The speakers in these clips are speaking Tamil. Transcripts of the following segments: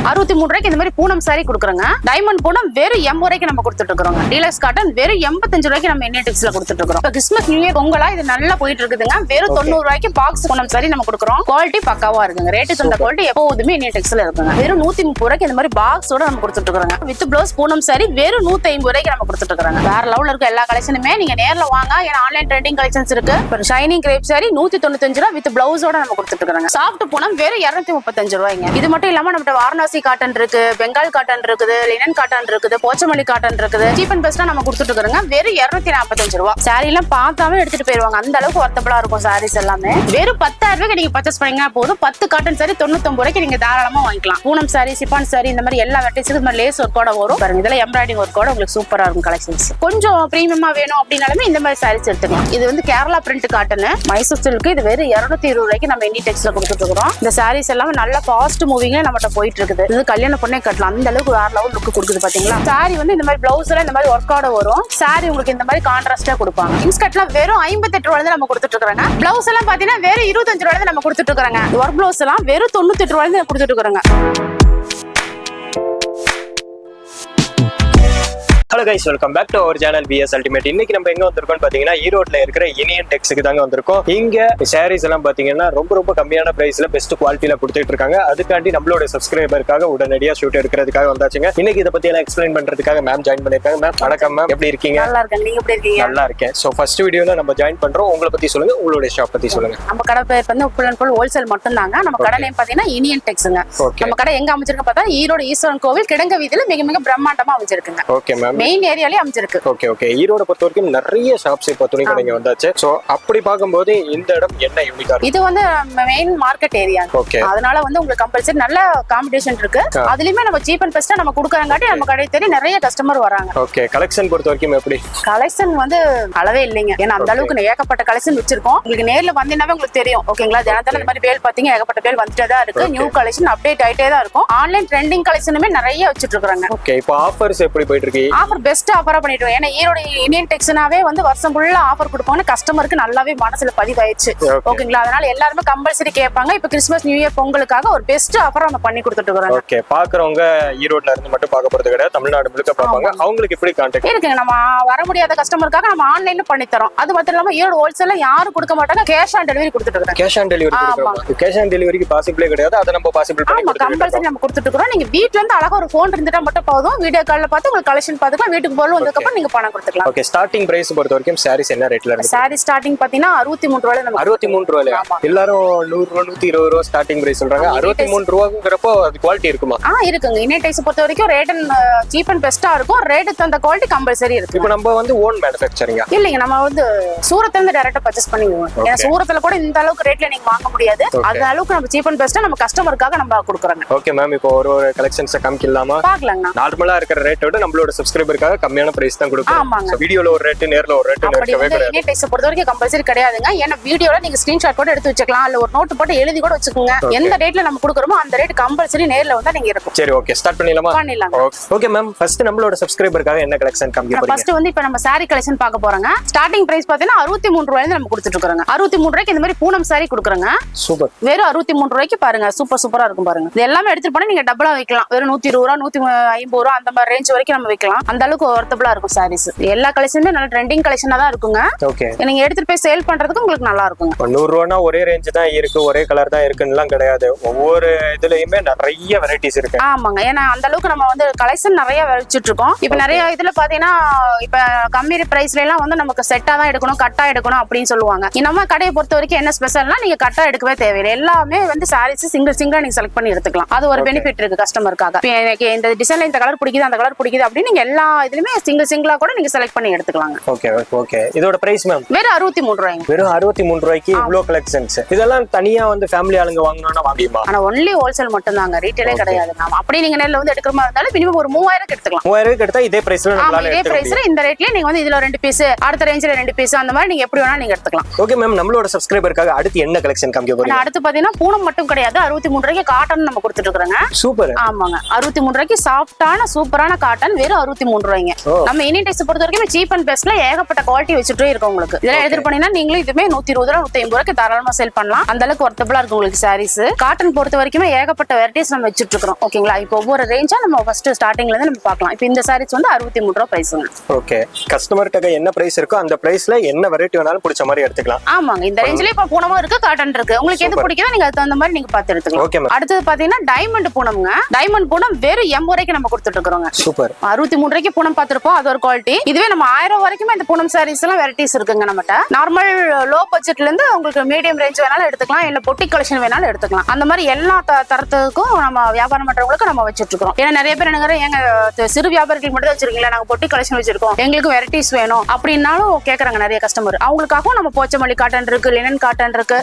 63 ரூபாய்க்கு இந்த மாதிரி பூனம் சாரி கொடுக்குறோங்க. டைமண்ட் பூனம் வெறும் 80 ரூபாய்க்கு நம்ம கொடுத்துட்டு இருக்கோம். டீலக்ஸ் காட்டன் வெறும் 85 ரூபாய்க்கு நம்ம இந்தியன் டெக்ஸ்ல கொடுத்துட்டு இருக்கோம். இப்போ கிறிஸ்மஸ் நியூ இயர் பொங்கலா இது நல்லா போயிட்டு இருக்குதுங்க. வெறும் 90 ரூபாய்க்கு பாக்ஸ் பூனம் சாரி நம்ம கொடுக்குறோம். குவாலிட்டி பக்காவா இருக்குங்க. ரேட்டு தந்த குவாலிட்டி எப்போதுமே இந்தியன் டெக்ஸ்ல இருக்குங்க. வெறும் 130 ரூபாய்க்கு இந்த மாதிரி பாக்ஸோட நம்ம கொடுத்துட்டு இருக்கோம். வித் ப்ளவுஸ் பூனம் சாரி வெறும் 150 ரூபாய்க்கு நம்ம கொடுத்துட்டு இருக்கோம். வேற லெவல்ல இருக்க எல்லா கலெக்ஷனுமே நீங்க நேர்ல வாங்க. ஏன்னா ஆன்லைன் ட்ரெண்டிங் கலெக்ஷன்ஸ் இருக்கு. இப்போ ஷைனிங் கிரேப் சாரி 195 ரூபாய் வித் பிளவுஸோட நம்ம கொடுத்துட்டு இருக்கோம். சாஃப்ட் பூனம் வெறும் 235 ரூபாய்ங்க. இது மட்டும் இல்லாம நம்ம வாரணாசி காட்டன் இருக்கு, பெங்கால் காட்டன் இருக்குது, லினன் காட்டன் இருக்குது, போச்சமல்லி காட்டன் இருக்குது. சீப் அண்ட் பெஸ்டா நம்ம கொடுத்துட்டு இருக்கோங்க. வெறும் 245 ரூபாய். சாரி எல்லாம் பார்த்தாவே எடுத்துட்டு போயிருவாங்க. அந்த அளவுக்கு ஒர்த்தபிளா இருக்கும் சாரீஸ் எல்லாமே. வெறும் 10,000 ரூபாய்க்கு நீங்க பர்ச்சேஸ் பண்ணீங்கன்னா போதும். 10 காட்டன் சாரி 99 ரூபாய்க்கு நீங்க தாராளமா வாங்கிக்கலாம். பூனம் சாரி, சிப்பான் சாரி இந்த மாதிரி எல்லா வெரைட்டிஸுக்கு இந்த மாதிரி லேஸ் ஒர்க்கோட வரும் பாருங்க. இதெல்லாம் எம்ப்ராய்டிங் ஒர்க்கோட உங்களுக்கு சூப்பரா இருக்கும் கலெக்ஷன்ஸ். கொஞ்சம் பிரீமியமா வேணும் அப்படின்னாலுமே இந்த மாதிரி சாரீஸ் எடுத்துக்கலாம். இது வந்து Kerala print cotton Mysore silk. இது வெறும் 220 ரூபாய்க்கு நம்ம இந்தியன் டெக்ஸ்ல கொடுத்துட்டு இருக்கோம். இந்த சாரீஸ் எல்லாமே நல்ல ஃபாஸ்ட் மூவிங்ல நம்மகிட்ட போயிட்டு இருக்குது. இது கல்யாணம் பண்ணே கட்டலாம். அந்த அளவுக்கு வேற லெவல் லுக் கொடுக்குது பாத்தீங்களா. சாரி வந்து இந்த மாதிரி பிளவுஸ் எல்லாம் இந்த மாதிரி ஒர்க்கோட வரும். சாரி உங்களுக்கு இந்த மாதிரி கான்ட்ராஸ்டா கொடுப்பாங்க. இன்ஸ்கர்ட்லாம் வெறும் 58 ரூபாயில நம்ம கொடுத்துட்டு இருக்காங்க. பிளவுஸ் எல்லாம் பாத்தீங்கன்னா வெறும் 25 ரூபாயில நம்ம கொடுத்துட்டு இருக்காங்க. ஒர்க் பிளவுஸ் எல்லாம் வெறும் 98 ரூபாயில கொடுத்துட்டு இருக்காங்க. Hello guys, welcome back to our channel BS Ultimate. இன்னைக்கு நம்ம எங்க வந்திருக்கோம் பாத்தீங்கன்னா ஈரோட்ல இருக்கிற இனியன் டெக்ஸ்க்கு தாங்க வந்திருக்கோம். இங்க சாரீஸ் எல்லாம் பாத்தீங்கன்னா ரொம்ப கம்மியான பிரைஸ்ல பெஸ்ட் குவாலிட்டியில கொடுத்துட்டு இருக்காங்க. அதுக்காண்டி நம்மளோட சப்ஸ்கிரைபருக்காக உடனடியா ஷூட் எடுக்கிறதுக்காக வந்தாச்சுங்க. இன்னைக்கு இதை பத்தி எல்லாம் எக்ஸ்பிளைன் பண்றதுக்காக மேம் ஜாயின் பண்ணிருக்காங்க. மேம் வணக்கம் மேம், எப்படி இருக்கீங்க? நல்லா இருக்கேன். நீங்க எப்படி இருக்கீங்க? நல்லா இருக்கேன். சோ ஃபர்ஸ்ட் வீடியோல நம்ம ஜாயின் பண்றோம். உங்களை பத்தி சொல்லுங்க, உங்களுடைய ஷாப் பத்தி சொல்லுங்க. நம்ம கடை பேர் வந்து ஃபுல் அண்ட் ஃபுல் ஹோல்சேல் மட்டும் தாங்க. நம்ம கடை நேம் பாத்தீங்கன்னா இனியன் டெக்ஸ்ங்க. நம்ம கடை எங்க அமைச்சிருக்கு பார்த்தா ஈரோடு ஈஸ்வரன் கோவில் கிடங்க வீதியில மிக பிரம்மாண்டமா அமைச்சிருக்குங்க. ஓகே மேம், மெயின் ஏரியாலே அமைச்சிருக்கு. ஓகே ஈரோட பொறுத்த வரைக்கும் நிறைய ஷாப்ஸ் இப்போ துணி கடைங்க வந்தாச்சு. சோ அப்படி பாக்கும்போது இந்த இடம் என்ன யூனிக்கா இருக்கு? இது வந்து மெயின் மார்க்கெட் ஏரியா. அதனால வந்து உங்களுக்கு கம்பல்சரி நல்ல காம்படிஷன் இருக்கு. அதுலயுமே நம்ம சீப் அண்ட் பெஸ்டா நம்ம கொடுக்கறங்காட்டி நம்ம கடை தேடி நிறைய கஸ்டமர் வராங்க. ஓகே, கலெக்ஷன் பொறுத்த வரைக்கும் எப்படி? கலெக்ஷன் வந்து அளவே இல்லைங்க. ஏன்னா அந்த அளவுக்கு ஏகப்பட்ட கலெக்ஷன் வச்சிருக்கோம். உங்களுக்கு நேர்ல வந்தீங்கன்னாவே உங்களுக்கு தெரியும். ஓகேங்களா? தினத்தன இந்த மாதிரி பேல் பாத்தீங்க ஏகப்பட்ட பேல் வந்துட்டே தான் இருக்கு. நியூ கலெக்ஷன் அப்டேட் ஆயிட்டே தான் இருக்கும். ஆன்லைன் ட்ரெண்டிங் கலெக்ஷனுமே நிறைய வச்சிட்டு இருக்காங்க. ஓகே, இப்போ ஆஃபர்ஸ் எப்படி போயிட்டு இருக்கு? ஆஃபர் பெஸ்ட் ஆஃபரா பண்ணிட்டு. ஏன்னா ஈரோடு இந்தியன் டெக்ஸ்னாவே வந்து வருஷம் ஃபுல்லா ஆஃபர் கொடுப்பாங்க. கஸ்டமருக்கு நல்லாவே மனசுல பதிவாயிடுச்சு. ஓகேங்களா? அதனால எல்லாருமே கம்பல்சரி கேட்பாங்க. இப்ப கிறிஸ்மஸ் நியூ இயர் பொங்கலுக்காக ஒரு பெஸ்ட் ஆஃபர் நம்ம பண்ணி கொடுத்துட்டு இருக்கோம். ஓகே, பாக்குறவங்க ஈரோட்ல இருந்து மட்டும் பார்க்க போறது கிடையாது, தமிழ்நாடு முழுக்க பார்ப்பாங்க. அவங்களுக்கு எப்படி கான்டாக்ட் இருக்குங்க? நம்ம வர முடியாத கஸ்டமருக்காக நம்ம ஆன்லைன்ல பண்ணி தரோம். அது மட்டும் இல்லாம ஈரோடு ஹோல்சேல்ல யாரும் கொடுக்க மாட்டாங்க. கேஷ் ஆன் டெலிவரி கொடுத்துட்டு இருக்கோம். கேஷ் ஆன் டெலிவரி கொடுக்குறோம். கேஷ் ஆன் டெலிவரிக்கு பாசிபிளே கிடையாது. அத நம்ம பாசிபிள் பண்ணி கொடுத்துறோம். கம்பல்சரி நம்ம கொடுத்துட்டு இருக்கோம். நீங்க வீட்ல இருந்து அழகா ஒரு ஃபோன் இருந்துட்டா மட்டும் போதும். வீடியோ கால்ல பார்த்து உங்களுக்கு கலெக்ஷன் பார்த்துக்கலாம். வீட்டுக்கு போல வந்ததுக்கு அப்புறம் நீங்க பணம் கொடுத்துக்கலாம். ஓகே, ஸ்டார்டிங் பிரைஸ் பொறுத்த வரைக்கும் சாரீஸ் என்ன ரேட்ல இருக்கு? சாரி ஸ்டார்டிங் பாத்தீங்கன்னா 63 ரூபாயில நம்ம 63 ரூபாயில. எல்லாரும் 100 ரூபாய் 120 ரூபாய் ஸ்டார்டிங் பிரைஸ் சொல்றாங்க. 63 ரூபாய்ங்கறப்போ அது குவாலிட்டி இருக்குமா? இருக்குங்க. இந்தியன் டெக்ஸ் பொறுத்த வரைக்கும் ரேட் சீப் அண்ட் பெஸ்டா இருக்கும். ரேட் தந்த குவாலிட்டி கம்பல்சரி இருக்கு. இப்போ நம்ம வந்து ஓன் மேனுஃபேக்சரிங்கா? இல்லைங்க, நம்ம வந்து சூரத்ல இருந்து டைரக்டா பர்ச்சேஸ் பண்ணிடுவோம். ஏன்னா சூரத்ல கூட இந்த அளவுக்கு ரேட்ல நீங்க வாங்க முடியாது. அந்த அளவுக்கு நம்ம சீப் அண்ட் பெஸ்டா நம்ம கஸ்டமருக்காக நம்ம கொடுக்குறோம். ஓகே மேம், இப்போ ஒரு கலெக்ஷன்ஸ் காமிக்கலாமா? பார்க்கலாங்க. நார்மலா இருக்கிற ரேட் விட நம்மளோட சப்ஸ்கிரைபருக்காக கம்மியான பிரைஸ் தான் கொடுக்குறோம். ஆமாங்க. வீடியோல ஒரு ரேட், நேர்ல ஒரு ரேட் இருக்கவே கிடையாது. இந்தியன் டெக்ஸ் பொறுத்த வரைக்கும் கம்பல்சரி கிடையாதுங்க. ஏன்னா வீடியோல நீங்க ஸ்கிரீன்ஷாட் கூட எடுத்து வச்சுக்கலாம். இல்ல ஒரு நோட் போட்டு எழுதி கூட வச்சுக்கோங்க. எந்த ரேட்ல நம்ம கொடுக்குறோமோ அந்த ரேட் கம்பல்சரி நேர்ல வந்தா நீங்க இருக்கும். சரி, ஓகே, ஸ்டார்ட் பண்ணிடலாமா? பண்ணிடலாம். ஓகே மேம், ஃபர்ஸ்ட் நம்மளோட சப்ஸ்கிரைபருக்காக என்ன கலெக்ஷன் காமிக்க போறீங்க? ஃபர்ஸ்ட் வந்து இப்போ நம்ம சாரி கலெக்ஷன் பார்க்க போறோங்க. ஸ்டார்டிங் பிரைஸ் பாத்தீங்கன்னா 63 ரூபாயில நம்ம கொடுத்துட்டு இருக்கோம். 63 ரூபாய்க்கு இந்த மாதிரி பூனம் சாரி கொடுக்குறோங்க. சூப்பர். வெறும் 63 ரூபாய்க்கு பாருங்க. சூப்பரா இருக்கும் பாருங்க. இது எல்லாமே எடுத்துட்டு போனா நீங்க டபுளா வைக்கலாம். வெறும் 120 ரூபா 150 ரூபா அந்த மாதிரி ரேஞ்ச் வரைக்கும் நம்ம வைக்கலாம். அந்த அளவுக்கு ஒர்த்தபிளா இருக்கும் சாரீஸ். எல்லா கலெக்ஷனுமே நல்ல ட்ரெண்டிங் கலெக்ஷனா தான் இருக்குங்க. ஓகே, நீங்க எடுத்துட்டு போய் சேல் பண்றதுக்கு உங்களுக்கு நல்லா இருக்குங்க. 100 ரூபானா ஒரே ரேஞ்ச் தான் இருக்கு, ஒரே கலர் தான் இருக்குன்னுலாம் கிடையாது. ஒவ்வொரு இதுலயுமே நிறைய வெரைட்டிஸ் இருக்கு. ஆமாங்க. ஏன்னா அந்த அளவுக்கு நம்ம வந்து கலெக்ஷன் நிறைய வச்சுட்டு இருக்கோம். இப்ப நிறைய இதுல பாத்தீங்கன்னா இப்ப கம்மி பிரைஸ்ல எல்லாம் வந்து நமக்கு செட்டா தான் எடுக்கணும், கட்டா எடுக்கணும் அப்படின்னு சொல்லுவாங்க. நம்ம கடையை பொறுத்த வரைக்கும் என்ன ஸ்பெஷல்னா நீங்க கட்டா எடுக்கவே தேவையில்லை. எல்லாமே வந்து சாரீஸ் சிங்கிளா நீங்க செலக்ட் பண்ணி எடுத்துக்கலாம். அது ஒரு பெனிஃபிட் இருக்கு கஸ்டமருக்காக. எனக்கு இந்த டிசைன்ல இந்த கலர் பிடிக்குது, அந்த கலர் பிடிக்குது அப்படின்னு நீங்க எல்லா இதுலயுமே சிங்கிளா கூட நீங்க செலக்ட் பண்ணி எடுத்துக்கலாம். ஓகே, இதோட பிரைஸ் மேம்? வெறும் 63 ரூபாய்ங்க. வெறும் 63 ரூபாய்க்கு இவ்வளவு கலெக்ஷன்ஸ். இதெல்லாம் தனியா வந்து ஃபேமிலி ஆளுங்க வாங்கணும்னா வாங்கிடுமா? ஆனா ஒன்லி ஹோல்சேல் மட்டும் தாங்க, ரீட்டைலே கிடையாது. நாம அப்படி நீங்க நேர்ல வந்து எடுக்கிற மாதிரி இருந்தாலும் மினிமம் ஒரு 3000 எடுத்துக்கலாம். 3000 எடுத்தா இதே பிரைஸ்ல நம்மளால இதே பிரைஸ்ல இந்த ரேட்லயே நீங்க வந்து இதுல 2 பீஸ், அடுத்த ரேஞ்சில 2 பீஸ் அந்த மாதிரி நீங்க எப்படி வேணா நீங்க எடுத்துக்கலாம். ஓகே மேம், நம்மளோட சப்ஸ்கிரைபருக்காக அடுத்து என்ன கலெக்ஷன் காமிக்க போறீங்க? அடுத்து பாத்தீங்கன்னா பூனம் மட்டும் கிடையாது, 63 ரூபாய்க்கு காட்டன் நம்ம கொடுத்துட்டு இருக்கோங்க. சூப்பர். ஆமாங்க, 63 ரூபாய்க்கு சாஃப்டான சூப்பரான காட்டன் வெறும் 63 ரூபாய்ங்க. நம்ம இந்தியன் டெக்ஸ் பொறுத்த வரைக்கும் சீப் அண்ட் பெஸ்ட்ல ஏகப்பட்ட குவாலிட்டி வச்சுட்டே இருக்கும் உங்களுக்கு. இதெல்லாம் எடுத்துட்டு போனீங்கன்னா நீங்களும் இதுமே 120 ரூபா 150 ரூபாய்க்கு தாராளமா சேல் பண்ணலாம். அந்த அளவுக்கு ஒர்த்தபிளா இருக்கும் உங்களுக்கு சாரீஸ். காட்டன் பொறுத்த வரைக்கும் ஏகப்பட்ட வெரைட்டிஸ் நம்ம வச்சுட்டு இருக்கோம். ஓகேங்களா, இப்போ ஒவ்வொரு ரேஞ்சா நம்ம ஃபர்ஸ்ட் ஸ்டார்டிங்ல இருந்து நம்ம பார்க்கலாம். இப்போ இந்த சாரீஸ் வந்து 63 ரூபா பிரைஸ்ங்க. ஓகே, கஸ்டமர்கிட்ட என்ன பிரைஸ் இருக்கோ அந்த பிரைஸ்ல என்ன வெரைட்டி வேணாலும் பிடிச்ச மாதிரி எடுத்துக்கலாம். ஆமாங்க, இந்த ரேஞ்சிலே இப்போ பூனமும் இருக்கு, காட்டன் இருக்கு. உங்களுக்கு எது பிடிக்குதோ நீங்க அதுக்கு தகுந்த மாதிரி நீங்க பார்த்து எடுத்துக்கலாம். அடுத்தது பாத்தீங்கன்னா டைமண்ட் பூனம்ங்க. டைமண்ட் பூனம் வெறும் 80 ரூபாய்க்கு நம்ம கொடுத்துட்டு இருக்கோங்க. சூப்பர். 63 ரூபாய்க்கு பூனம் பார்த்திருப்போம், அது ஒரு குவாலிட்டி. இதுவே நம்ம 1000 ரூபாய் வரைக்கும் இந்த பூனம் சாரீஸ் எல்லாம் வெரைட்டிஸ் இருக்குங்க நம்மகிட்ட. நார்மல் லோ பட்ஜெட்ல இருந்து உங்களுக்கு மீடியம் ரேஞ்ச் வேணாலும் எடுத்துக்கலாம், இல்ல பொட்டி கலெக்ஷன் வேணாலும் எடுத்துக்கலாம். அந்த மாதிரி எல்லா தரத்துக்கும் நம்ம வியாபாரம் பண்றவங்களுக்கு நம்ம வச்சிட்டு இருக்கோம். ஏன்னா நிறைய பேர் என்ன எங்க சிறு வியாபாரிகள் மட்டும் வச்சிருக்கீங்களா, நாங்க பொட்டி கலெக்ஷன் வச்சிருக்கோம், எங்களுக்கு வெரைட்டிஸ் வேணும் அப்படின்னாலும் கேக்குறாங்க நிறைய கஸ்டமர். அவங்களுக்காகவும் நம்ம போச்சமல்லி காட்டன் இருக்கு, லினன் காட்டன் இருக்கு,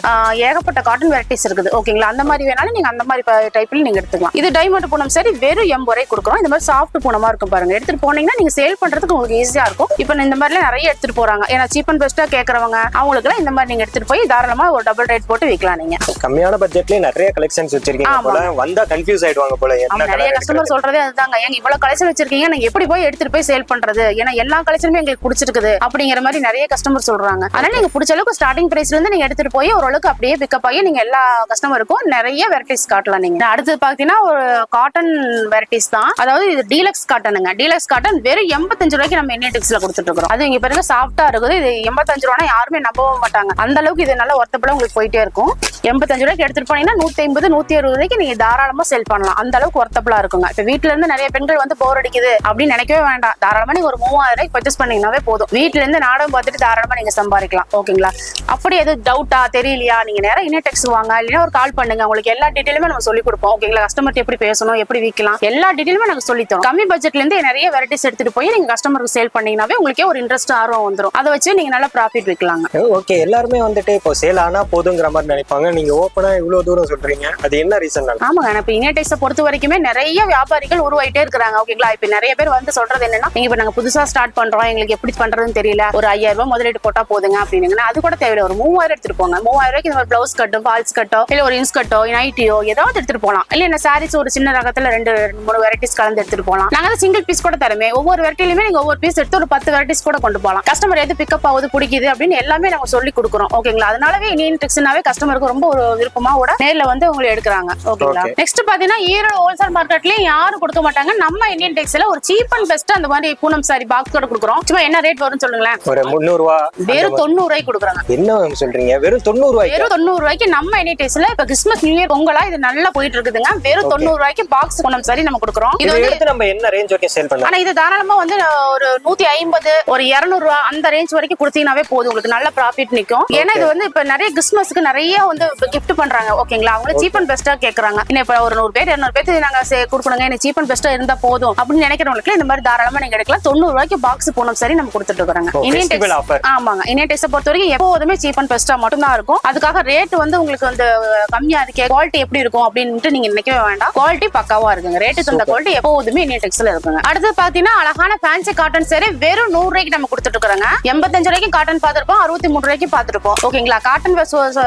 ஏகப்பட்ட காட்டன் வெரைட்டிஸ் இருக்குது. ஓகேங்களா, அந்த மாதிரி வேணாலும் நீங்க அந்த மாதிரி டைப்ல நீங்க எடுத்துக்கலாம். இது டைமண்ட் பூனம் சரி வெறும் 80 ரூபாய் கொடுக்குறோம். இந்த மாதிரி சாஃப்ட் பூனமா இருக்கும் பாருங்க. எடுத்துட்டு போனீங்கன்னா நீங்க சேல் பண்றதுக்கு உங்களுக்கு ஈஸியா இருக்கும். இப்போ இந்த மாதிரி நிறைய எடுத்துட்டு போறாங்க. ஏன்னா சீப் அண்ட் பெஸ்டா கேக்குறவங்க அவங்களுக்கு எல்லாம் இந்த மாதிரி நீங்க எடுத்துட்டு போய் தாராளமா ஒரு டபுள் ரேட் போட்டு விற்கலாம். நீங்க கம்மியான பட்ஜெட்லயே நிறைய கலெக்ஷன்ஸ் வச்சிருக்கீங்க போல, வந்தா கன்ஃபியூஸ் ஆயிடுவாங்க போல. நிறைய கஸ்டமர் சொல்றதே அதுதாங்க, ஏங்க இவ்வளவு கலெக்ஷன் வச்சிருக்கீங்க, நீங்க எப்படி போய் எடுத்துட்டு போய் சேல் பண்றது, ஏன்னா எல்லா கலெக்ஷனுமே எங்களுக்கு பிடிச்சிருக்குது அப்படிங்கிற மாதிரி நிறைய கஸ்டமர் சொல்றாங்க. அதனால நீங்க பிடிச்ச அளவுக்கு ஸ்டார்டிங் பிரைஸ்ல இருந்து நீங்க எடுத்துட்டு போய் ஓரளவுக்கு அப்படியே பிக்கப் ஆகி நீங்க எல்லா கஸ்டமருக்கும் நிறைய வெரைட்டிஸ் காட்டலாம். நீங்க அடுத்து பாத்தீங்கன்னா ஒரு காட்டன் வெரைட்டிஸ் தான், அதாவது இது டீலக்ஸ் காட்டனுங்க. டீலக்ஸ் காட்டன் வெறும் 85 ரூபாய்க்கு நம்ம இந்தியன் டெக்ஸ்ல கொடுத்துட்டு இருக்கோம். அது இங்க பாருங்க சாஃப்டா இருக்குது. இது 85 ரூபாய் யாருமே நம்பவும் மாட்டாங்க, அந்த அளவுக்கு இது நல்ல ஒர்த்தபிளா உங்களுக்கு போயிட்டே இருக்கும். 85 ரூபாய்க்கு எடுத்துட்டு போனீங்கன்னா 150 160 ரூபாய்க்கு நீங்க தாராளமா சேல் பண்ணலாம். அந்த அளவுக்கு ஒர்த்தபிளா இருக்குங்க. இப்ப வீட்டுல இருந்து நிறைய பெண்கள் வந்து போர் அடிக்குது அப்படின்னு நினைக்கவே வேண்டாம், தாராளமா நீங்க ஒரு 3000 ரூபாய்க்கு பர்ச்சேஸ் பண்ணீங்கன்னாவே போதும். வீட்டுல இருந்து நாடகம் பார்த்துட்டு தாராளமா நீங்க சம்பாதிக்கலாம். ஓகேங்களா, அப்படி எது டவுட்டா தெரியலையா, நீங்க நேரம் இந்தியன் டெக்ஸ் வாங்க, இல்லைன்னா ஒரு கால் பண்ணுங்க. உங்களுக்கு எல்லா டீடைலுமே நம்ம சொல்லி கொடுப்போம். ஓகேங்களா, கஸ்டமர் எப்படி பேசணும், எப்படி விற்கலாம், எல்லா டீடைலுமே நாங்க சொல்லி தரோம். கம்மி பட்ஜெட்ல இருந்து நிறைய வெரைட்டிஸ் எடுத்துட்டு போய் நீங்க கஸ்டமருக்கு சேல் பண்ணீங்கன்னாவே உங்களுக்கே ஒரு இன்ட்ரெஸ்ட் ஆர்வம் வந்துடும். அதை வச்சு நீங்க நல்லா ப்ராஃபிட் விற்கலாங்க. ஓகே, எல்லாருமே வந்துட்டு இப்போ சேல் ஆனா போதுங்கிற மாதிரி நினைப்பாங்க. நீங்க ஓப்பனா இவ்வளவு தூரம் சொல்றீங்க, அது என்ன ரீசன்? ஆமாங்க, இப்ப இந்தியன் டெக்ஸை பொறுத்த வரைக்குமே நிறைய வியாபாரிகள் உருவாயிட்டே இருக்காங்க. ஓகேங்களா, இப்ப நிறைய பேர் வந்து சொல்றது என்னன்னா, நீங்க இப்ப நாங்க புதுசா ஸ்டார்ட் பண்றோம், எங்களுக்கு எப்படி பண்றதுன்னு தெரியல, ஒரு 5000 ரூபாய் முதலீடு போட்டா போதுங்க அப்படின்னா அது கூட தேவையில்லை. ஒரு 3000 எடுத்துட்டு போங்க. 3000 ரூபாய்க்கு இந்த மாதிரி பிளவுஸ் கட்டோ, ஃபால்ஸ் கட்டோ, இல்ல ஒரு இன்ஸ் கட்டோ, நைட்டியோ ஏதாவது எடுத்துட்டு போலாம். இல்ல என்ன சாரீஸ் ஒரு சின்ன ரகத்துல 2-3 வெரைட்டிஸ் கலந்து எடுத்துட்டு போலாம். நாங்க சிங்கிள் பீஸ் கூட தரமே. ஒவ்வொரு வெரைட்டிலுமே நீங்க ஒவ்வொரு பீஸ் எடுத்து ஒரு 10 வெரைட்டிஸ் கூட கொண்டு போகலாம். கஸ்டமர் எது பிக்கப் ஆகுது பிடிக்குது அப்படின்னு எல்லாமே நாங்க சொல்லி கொடுக்குறோம். ஓகேங்களா, அதனாலவே இந்தியன் டெக்ஸ்னாவே கஸ்டமருக்கு ரொம்ப ஒரு விருப்பமா கூட நேர்ல வந்து உங்களை எடுக்கிறாங்க. ஓகேங்களா, நெக்ஸ்ட் பாத்தீங்கன்னா ஈரோடு ஹோல்சேல் மார்க்கெட்லயும் யாரும் கொடுக்க மாட்டாங்க. நம்ம இந்தியன் டெக்ஸ்ல ஒரு சீப் அண்ட் பெஸ்ட் அந்த மாதிரி பூனம் சாரி பாக்ஸ் கூட கொடுக்குறோம். சும்மா என்ன ரேட் வரும்னு சொல்லுங்களேன். ஒரு 300 ரூபாய், வெறும் 90 ரூபாய்க்கு கொடுக்குறாங்க. என்ன சொல்றீங்க? வெறும் 90 ரூபாய்? வெறும் 90 ரூபாய்க்கு நம்ம இந்தியன் டெக்ஸ்ல இப்ப கிறிஸ்மஸ் நியூ இயர் பொங்கலா இது நல்லா போயிட்டு இருக்குதுங்க. வெறும் 90 ரூபாய்க்கு பாக்ஸ் பூனம் சாரி நம்ம கொடுக்குறோம். இது வந்து நம்ம என்ன ரேஞ்ச் வரைக்கும் சேல் பண்ணலாம்? ஆனா இது தாராளமா வந்து ஒரு 150 ஒரு 200 ரூபாய் அந்த ரேஞ்ச் வரைக்கும் கொடுத்தீங்கன்னாவே போதும், உங்களுக்கு நல்ல ப்ராஃபிட் நிக்கும். ஏன்னா இது வந்து இப்ப நிறைய கிறிஸ்மஸ்க்கு நிறைய வந்து கிஃப்ட் பண்றாங்க. ஓகேங்களா, அவங்க சீப் அண்ட் பெஸ்டா கேக்குறாங்க. இன்னும் இப்ப ஒரு 100 பேர் 200 பேருக்கு நாங்க கொடுக்கணுங்க, எனக்கு சீப் அண்ட் பெஸ்டா இருந்தா போதும் அப்படின்னு நினைக்கிறவங்களுக்கு இந்த மாதிரி தாராளமா நீங்க எடுக்கலாம். 90 ரூபாய்க்கு பாக்ஸ் பூனம் சாரி நம்ம கொடுத்துட்டு இருக்காங்க. இந்தியன் டெக்ஸ் ஆமாங்க, இந்தியன் டெக்ஸை பொறுத்த வரைக்கும் எப்போதுமே சீப் அண்ட் பெஸ்டா மட்டும் தான் இருக்கும். அதுக்காக ரேட் வந்து உங்களுக்கு வந்து கம்மியா இருக்கே, குவாலிட்டி எப்படி இருக்கும் அப்படின்னு நீங்க நினைக்கவே வேண்டாம். குவாலிட்டி பக்காவா இருக்குங்க. ரேட்டுக்கு அந்த குவாலிட்டி எப்போதுமே இந்தியன் டெக்ஸ்ல இருக்குங்க. அடுத்து பாத்தீங்கன்னா அழகான ஃபேன்சி காட்டன் சாரி வெறும் 100 ரூபாய்க்கு நம்ம கொடுத்துட்டு இருக்காங்க. 85 ரூபாய்க்கு காட்டன் பாத்துருப்போம், 63 ரூபாய்க்கு பாத்துருப்போம். ஓகேங்களா, காட்டன்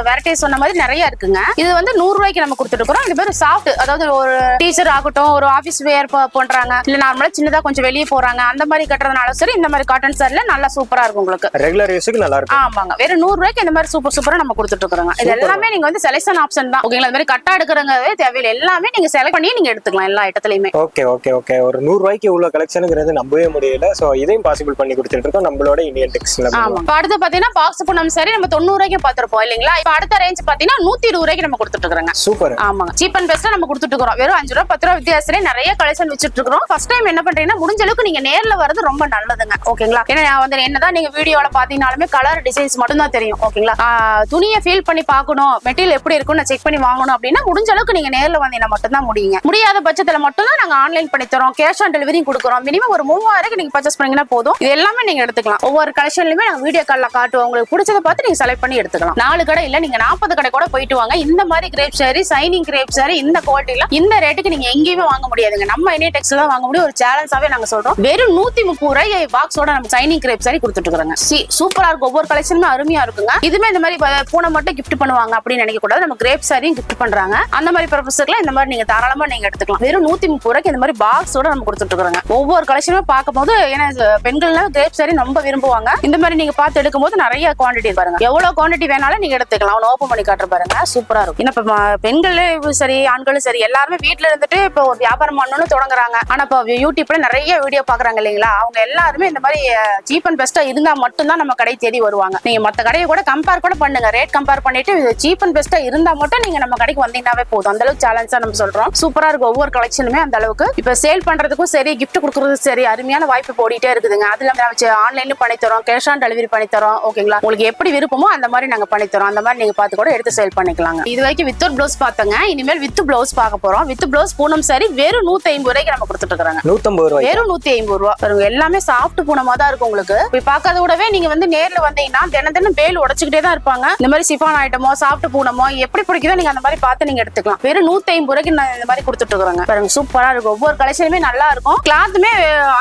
வெரைட்டிஸ் சொன்ன மாதிரி நிறைய இருக்குங்க. இது வந்து 100 ரூபாய்க்கு நம்ம கொடுத்துட்டு இருக்கோம். இது பேரு சாஃப்ட், அதாவது ஒரு டீச்சர் ஆகட்டும், ஒரு ஆபீஸ் வேர் பண்றாங்க, இல்ல நார்மலா சின்னதா கொஞ்சம் வெளியே போறாங்க அந்த மாதிரி கட்டுறதுனால சரி இந்த மாதிரி காட்டன் சாரில நல்லா சூப்பரா இருக்கும் உங்களுக்கு. ரெகுலர் யூஸ்க்கு நல்லா இருக்கும். ஆமாங்க, வெறும் 100 ரூபாய்க்கு இந்த மாதிரி சூப்பரா நம்ம கொடுத்துட்டு இருக்கோம். இது எல்லாமே நீங்க வந்து செலக்ஷன் ஆப்ஷன் தான். ஓகேங்களா, இந்த மாதிரி கட்டா எடுக்கிறங்கவே தேவையில்லை, எல்லாமே நீங்க செலக்ட் பண்ணி நீங்க எடுத்துக்கலாம் எல்லா இடத்துலயுமே. ஓகே ஓகே ஓகே, ஒரு 100 ரூபாய்க்கு இவ்வளவு கலெக்ஷனுங்கிறது நம்பவே முடியல. சோ இதையும் பாசிபிள் பண்ணி கொடுத்துட்டு இருக்கோம் நம்மளோட இந்தியன் டெக்ஸ்ல. ஆமா, அடுத்து பாத்தீங்கன்னா பாக்ஸ் பூனம் சாரி நம்ம 90 ரூபாய்க்கு பாத்துறோம் இல்லீங்களா. இப்ப அடுத்த ரேஞ்ச் பாத்தீங்கன்னா 120 ரூபாய்க்கு நம்ம கொடுத்துட்டு இருக்கோம். சூப்பர். ஆமாங்க, சீப் அண்ட் பெஸ்டா நம்ம கொடுத்துட்டு இருக்கோம். வெறும் 5 ரூபாய் 10 ரூபாய் வித்தியாசத்துல நிறைய கலெக்ஷன் வச்சிட்டு இருக்கோம். ஃபர்ஸ்ட் டைம் என்ன பண்றீங்கன்னா முடிஞ்ச அளவுக்கு நீங்க நேர்ல வரது ரொம்ப நல்லதுங்க. ஓகேங்களா, ஏன்னா வந்து என்னதான் நீங்க வீடியோல பாத்தீங்கன்னாலுமே கலர் டிசைன்ஸ் மட்டும் தான் தெரியும். ஓகேங்களா, துணியை ஃபீல் பண்ணி பார்க்கணும், மெட்டீரியல் எப்படி இருக்குன்னு செக் பண்ணி வாங்கணும் அப்படின்னா முடிஞ்ச அளவுக்கு நீங்க நேர்ல வந்தீங்கன்னா மட்டும் தான் முடியுங்க. முடியாத பட்சத்துல மட்டும் தான் நாங்க ஆன்லைன் பண்ணி தரோம், கேஷ் ஆன் டெலிவரியும் கொடுக்குறோம். மினிமம் ஒரு 3000 நீங்க பர்ச்சேஸ் பண்ணீங்கன்னா போதும். இது எல்லாமே நீங்க எடுத்துக்கலாம். ஒவ்வொரு கலெக்ஷன்லயுமே நாங்க வீடியோ கால்ல காட்டுவோம். உங்களுக்கு பிடிச்சதை பார்த்து நீங்க செலக்ட் பண்ணி எடுத்துக்கலாம். 4 கடை இல்ல, நீங்க 40 கடை கூட போயிட்டு வாங்க. இந்த மாதிரி crepe sari, shining crepe sari இந்த குவாலிட்டில இந்த ரேட்டுக்கு நீங்க எங்கேயுமே வாங்க முடியாதுங்க. நம்ம இந்தியன் டெக்ஸ்ல தான் வாங்க முடியும். ஒரு சேலஞ்சாவே நாங்க சொல்றோம். வெறும் 130 ரூபாய் பாக்ஸோட நம்ம சைனிங் கிரேப் சாரி கொடுத்துட்டு இருக்காங்க. சூப்பரா இருக்கும். ஒவ்வொரு கலெக்ஷனுமே அருமையா இருக்குங்க. இதுமே இந்த மாதிரி பூனை மட்டும் கிஃப்ட் பண்ணுவாங்க அப்படின்னு நினைக்க கூடாது. நம்ம கிரேப் சாரியும் கிஃப்ட் பண்றாங்க. அந்த மாதிரி பர்பஸ்க்குலாம் இந்த மாதிரி நீங்க தாராளமா நீங்க எடுத்துக்கலாம். வெறும் 130 ரூபாய்க்கு இந்த மாதிரி பாக்ஸோட நம்ம கொடுத்துட்டு இருக்காங்க. ஒவ்வொரு ஒவ்வொரு கலெக்ஷனுமே பார்க்கும்போது ஏன்னா பெண்கள்லாம் கிரேப் சாரி ரொம்ப விரும்புவாங்க. இந்த மாதிரி நீங்க பார்த்து எடுக்கும்போது நிறைய குவான்டிட்டி பாருங்க, எவ்வளவு குவான்டிட்டி வேணாலும் நீங்க எடுத்துக்கலாம். அவன் ஓப்பன் பண்ணி காட்டுற பாருங்க, சூப்பரா இருக்கும். இப்ப பெண்களும் சரி ஆண்களும் சரி எல்லாருமே வீட்டுல இருந்துட்டு இப்போ ஒரு வியாபாரம் பண்ணணும்னு தொடங்குறாங்க. ஆனா இப்போ யூடியூப்ல நிறைய வீடியோ பாக்குறாங்க இல்லைங்களா, அவங்க எல்லாருமே இந்த மாதிரி சீப் அண்ட் பெஸ்டா இருந்தா மட்டும்தான் நம்ம கடை தேடி வருவாங்க. நீங்க மத்த கடையை கூட கம்பேர் கூட பண்ணுங்க, ரேட் கம்பேர் பண்ணிட்டு சீப் அண்ட் பெஸ்டா இருந்தா மட்டும் நீங்க நம்ம கடைக்கு வந்தீங்கன்னாவே போதும். அந்த அளவுக்கு சேலஞ்சா நம்ம சொல்றோம். சூப்பரா இருக்கும் ஒவ்வொரு கலெக்ஷனுமே. அந்த அளவுக்கு இப்ப சேல் பண்றதுக்கும் சரி கிஃப்ட் கொடுக்கறதுக்கும் சரி அருமையான வாய்ப்பு போடிட்டே இருக்குதுங்க. அதுல ஆன்லைன்ல பண்ணி தரோம், கேஷ் ஆன் டெலிவரி பண்ணி தரோம். ஓகேங்களா, உங்களுக்கு எப்படி விருப்பமோ அந்த மாதிரி நாங்க பண்ணி தரோம். அந்த மாதிரி நீங்க பார்த்து கூட எடுத்து சேல் பண்ணிக்கலாங்க. இது வரைக்கும் வித்தவுட் பிளவுஸ் பார்த்தங்க, இனிமேல் வித் பிளவுஸ் பார்க்க போறோம். வித் பிளவுஸ் பூனம் சாரி வெறும் 150 ரூபாய்க்கு நம்ம கொடுத்துட்டு இருக்காங்க. 150 ரூபாய், வெறும் 150 ரூபாய். எல்லாமே சாஃப்ட் பூனமா தான் இருக்கும். உங்களுக்கு போய் பார்க்காத கூடவே நீங்க வந்து நேர்ல வந்தீங்கன்னா தினம் பேல் உடைச்சுக்கிட்டே தான் இருப்பாங்க. இந்த மாதிரி சிஃபான் ஐட்டமோ சாஃப்ட் பூனமோ எப்படி பிடிக்குதோ நீங்க அந்த மாதிரி பார்த்து நீங்க எடுத்துக்கலாம். வெறும் 150 ரூபாய்க்கு நான் இந்த மாதிரி கொடுத்துட்டு இருக்காங்க பாருங்க. சூப்பரா இருக்கும். ஒவ்வொரு கலெக்ஷனுமே நல்லா இருக்கும். கிளாத்துமே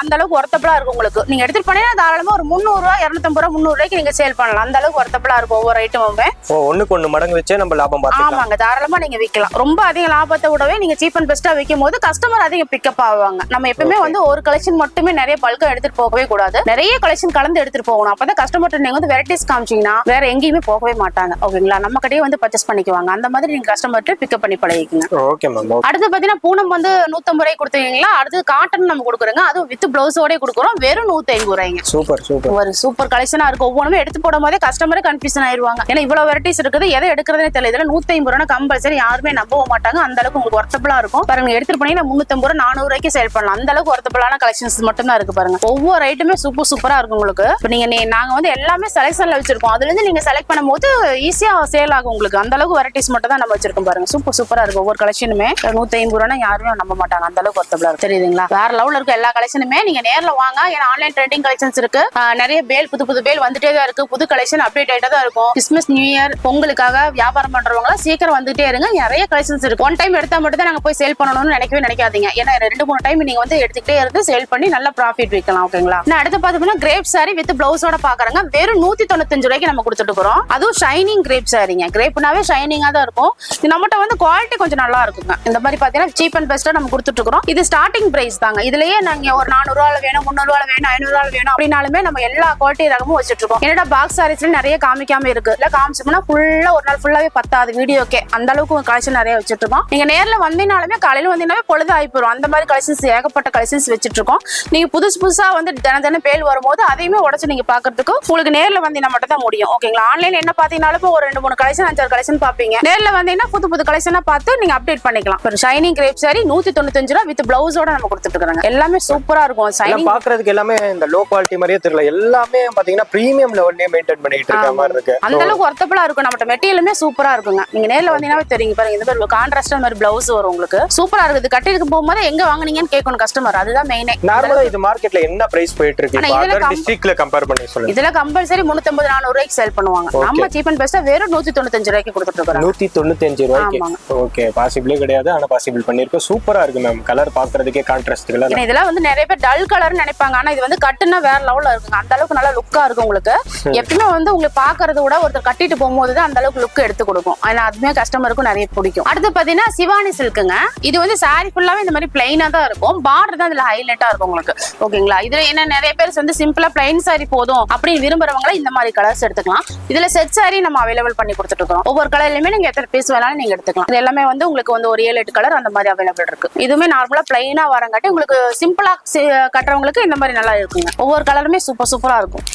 அந்த அளவுக்கு ஒர்த்தபிளா இருக்கும். உங்களுக்கு நீங்க எடுத்துட்டு போனீங்கன்னா தாராளமா ஒரு 300 ரூபாய் 250 ரூபாய் 300 ரூபாய்க்கு நீங்க சேல் பண்ணலாம். அந்த அளவுக்கு ஒர்த்தபிளா இருக்கும் ஒவ்வொரு ஐட்டமுமே. ஒண்ணுக்கு ஒண்ணு மடங்கு வச்சே நம்ம லாபம் பார்த்துக்கலாம். ஆமாங்க, தாராளமா நீங்க விற்கலாம். ரொம்ப அதிக லாபத்தை விடவே நீங்க சீப் அண்ட் பெஸ்டா விற்கும் போது கஸ்டமர் அதிகம் பிக்கப் ஆவாங்க. நம்ம எப்பவுமே வந்து ஒரு கலெக்ஷன் மட்டுமே நிறைய பல்கா எடுத்துட்டு போகவே கூடாது, நிறைய கலெக்ஷன் கலந்து எடுத்துட்டு போகணும். அப்பதான் கஸ்டமர் நீங்க வந்து வெரைட்டிஸ் காமிச்சீங்கன்னா வேற எங்கேயுமே போகவே மாட்டாங்க. ஓகேங்களா, நம்ம கடையே வந்து பர்ச்சேஸ் பண்ணிக்குவாங்க. அந்த மாதிரி நீங்க கஸ்டமர்கிட்ட பிக்கப் பண்ணி பழகிக்குங்க. Okay ma'am. அடுத்து பாத்தீங்கன்னா பூனம் வந்து 150 ரூபாய் கொடுத்தீங்களா, அடுத்து காட்டன் நம்ம கொடுக்குறோங்க. அதுவும் வித் பிளவுஸோட கொடுக்குறோம். வெறும் 150 ரூபாய்ங்க. Super super. ஒரு சூப்பர் கலெக்ஷனா இருக்கும். ஒவ்வொன்றுமே எடுத்து போடும் போதே கஸ்டமரே கன்ஃபியூஷன் ஆயிருவாங்க. ஏன்னா இவ்வளவு வெரைட்டிஸ் இருக்குது, எதை எடுக்கிறதுனே தெரியல. இதுல 150 ரூபாய் கம்பல்சரி யாருமே நம்பவும் மாட்டாங்க. அந்த அளவுக்கு உங்களுக்கு ஒர்த்தபிளா இருக்கும் பாருங்க. எடுத்துட்டு போனீங்கன்னா 350 ரூபாய் 400 ரூபாய்க்கு சேல் பண்ணலாம். அந்த அளவுக்கு ஒர்த்தபிளான கலெக்ஷன்ஸ் மட்டும் தான் இருக்கு பாருங்க. ஒவ்வொரு ஐட்டமே சூப்பரா இருக்கும் உங்களுக்கு. இப்போ நாங்க வந்து எல்லாமே செலக்ஷன்ல வச்சிருக்கோம். அதுல இருந்து நீங்க செலக்ட் பண்ணும்போது ஈஸியா சேல் ஆகும் உங்களுக்கு. அந்த அளவுக்கு வெரைட்டிஸ் மட்டும் தான் நம்ம வச்சிருக்கோம் பாருங்க. சூப்பரா இருக்கும் ஒவ்வொரு கலெக்ஷனுமே. 150 ரூபாய் யாருமே நம்ப மாட்டாங்க. அந்த அளவுக்கு ஒர்த்தபிளா இருக்கு. தெரியுதுங்களா, வேற லெவல்ல இருக்க எல்லா கலெக்ஷனுமே நீங்க நேர்ல வாங்க. ஏன்னா ஆன்லைன் ட்ரெண்டிங் கலெக்ஷன்ஸ் இருக்கு. நிறைய புது பேல் வந்துட்டே தான் இருக்கு. புது கலெக்ஷன் அப்டேட் ஆயிட்டா தான் இருக்கும். கிறிஸ்மஸ் நியூ இயர் பொங்கலுக்காக வியாபாரம் பண்றவங்க சீக்கிரம் வந்துட்டே இருங்க. நிறைய கலெக்ஷன்ஸ் இருக்கு. ஒன் டைம் எடுத்தா மட்டும் தான் நாங்க போய் சேல் பண்ணணும்னு நினைக்காதீங்க. ஏன்னா 2-3 டைம் நீங்க வந்து எடுத்துக்கிட்டே இருந்து சேல் பண்ணி நல்ல ப்ராஃபிட் வைக்கலாம். ஓகேங்களா, நான் அடுத்து பாத்தீங்கன்னா கிரேப் சாரி வித் பிளவுஸோட பாக்குறாங்க. வெறும் 195 ரூபாய்க்கு நம்ம கொடுத்துட்டு இருக்கோம். அதுவும் ஷைனிங் கிரேப் சாரிங்க. கிரேப்னாவே ஷைனிங்கா தான் இருக்கும். நம்மகிட்ட வந்து குவாலிட்டி கொஞ்சம் நல்லா இருக்குங்க. இந்த மாதிரி பாத்தீங்கன்னா சீப் அண்ட் பெஸ்டா நம்ம கொடுத்துட்டு இருக்கோம். இது ஸ்டார்டிங் பிரைஸ் தாங்க. இதுலயே நாங்க ஒரு 400 ரூபாய் வேணும், 300 ரூபாய் வேணும், 500 ரூபாய் வேணும் அப்படின்னாலுமே நம்ம எல்லா குவாலிட்டி ரகமும் வச்சிட்டு இருக்கோம். என்னடா பாக்ஸ் சாரீஸ்ல நிறைய காமிக்காம இருக்கு, இல்ல காமிச்சோம்னா ஃபுல்லா ஒரு நாள் ஃபுல்லாவே பத்தாது வீடியோக்கே. அந்த அளவுக்கு கலெக்ஷன் நிறைய வச்சிட்டு இருக்கோம். நீங்க நேர்ல வந்தீங்கனாலுமே காலையில வந்தீங்கன்னாவே பொழுது ஆயிப்போம். அந்த மாதிரி கலெக்ஷன்ஸ் ஏகப்பட்ட கலெக்ஷன்ஸ் வச்சிட்டு இருக்கோம். நீங்க புதுசா வந்து தினம் பேல் வரும்போது அதையுமே உடச்சு நீங்க பாக்குறதுக்கு உங்களுக்கு நேர்ல வந்தீங்கன்னா மட்டும் தான் முடியும். ஓகேங்களா, ஆன்லைன் என்ன பாத்தீங்கன்னாலும் ஒரு 2-3 கலெக்ஷன் 5-6 கலெக்ஷன் பாப்பீங்க. நேர்ல வந்தீங்கன்னா புது கலெக்ஷனா பார்த்து நீங்க அப்டேட் பண்ணிக்கலாம். ஒரு ஷைனிங் கிரேப் சாரி 195 ரூபாய் வித் பிளவுஸோட நம்ம கொடுத்துட்டு இருக்காங்க. எல்லாமே சூப்பரா இருக்கும். ஷைனிங் பாக்குறதுக்கு எல்லாமே இந்த லோ குவாலிட்டி மாதிரியே தெரியல. எல்லாமே பாத்தீங்கன்னா பிரீமியம் லெவல்லயே மெயின்டைன் பண்ணிட்டு இருக்க மாதிரி இருக்கு. அந்த அளவுக்கு ஒர்த்தபிளா இருக்கும். நம்ம மெட்டீரியலுமே சூப்பரா இருக்குங்க. நீங்க நேர்ல வந்தீங்கன்னா தெரியும் பாருங்க. இந்த மாதிரி கான்ட்ராஸ்டா மாதிரி பிளவுஸ் வரும் உங்களுக்கு. சூப்பரா இருக்குது. கட்டிட்டு போகும்போது எங்க வாங்குனீங்கன்னு கேட்கணும் கஸ்டமர். அதுதான் மெயினே. நார்மலா இது மார்க்கெட்ல என்ன பிரைஸ் போயிட்டு இருக்கு அதர் டிஸ்ட்ரிக்ட்ல கம்பேர் பண்ணி சொல்லுங்க. இதுல கம்பல்சரி 350-400 ரூபாய்க்கு சேல் பண்ணுவாங்க. நம்ம சீப் அண்ட் பெஸ்டா வெறும் 195 ரூபாய்க்கு கொடுத்துட்டு இருக்கோம். 195 ரூபாய்க்கு. ஓகே, பாசிபிளே கிடையாது, ஆனா பாசிபிள் பண்ணிருக்கோம். சூப்பரா இருக்கு மேம். கலர் பாக்குறதுக்கே கான்ட்ராஸ்ட் கலர். இதெல்லாம் வந்து நிறைய பேர் டல் கலர்னு நினைப்பாங்க. ஆனா இது வந்து கட்டுனா வேற லெவல்ல இருக்குங்க. அந்த அளவுக்கு நல்லா லுக்கா இருக்கும் உங்களுக்கு. எப்பவுமே வந்து உங்களுக்கு பாக்குறத விட ஒருத்தர் கட்டிட்டு போகும்போது தான் அந்த அளவுக்கு லுக் எடுத்து கொடுக்கும். ஆனா அதுமே கஸ்டமருக்கும் நிறைய பிடிக்கும். அடுத்து பாத்தீங்கன்னா சிவானி சில்க்குங்க. இது வந்து சாரி ஃபுல்லாவே இந்த மாதிரி பிளைனா தான் இருக்கும். பார்டர் தான் இதுல ஹைலைட்டா இருக்கும் உங்களுக்கு. ஓகேங்களா, இதுல என்ன நிறைய பேர் வந்து சிம்பிளா பிளைன் சாரி போதும் அப்படின்னு விரும்புறவங்க இந்த மாதிரி கலர்ஸ் எடுத்துக்கலாம். இதுல செட் சாரி நம்ம அவைலபிள் பண்ணி கொடுத்துட்டு இருக்கோம். ஒவ்வொரு கலர்லயுமே நீங்க எத்தனை பீஸ் வேணாலும் நீங்க எடுத்துக்கலாம். இது எல்லாமே வந்து உங்களுக்கு வந்து ஒரு 7-8 கலர் அந்த மாதிரி அவைலபிள் இருக்கு. இதுவுமே நார்மலா பிளைனா வரங்காட்டி உங்களுக்கு சிம்பிளா கட்டுறவங்களுக்கு இந்த மாதிரி நல்லா இருக்குங்க. ஒவ்வொரு கலருமே சூப்பரா இருக்கும்.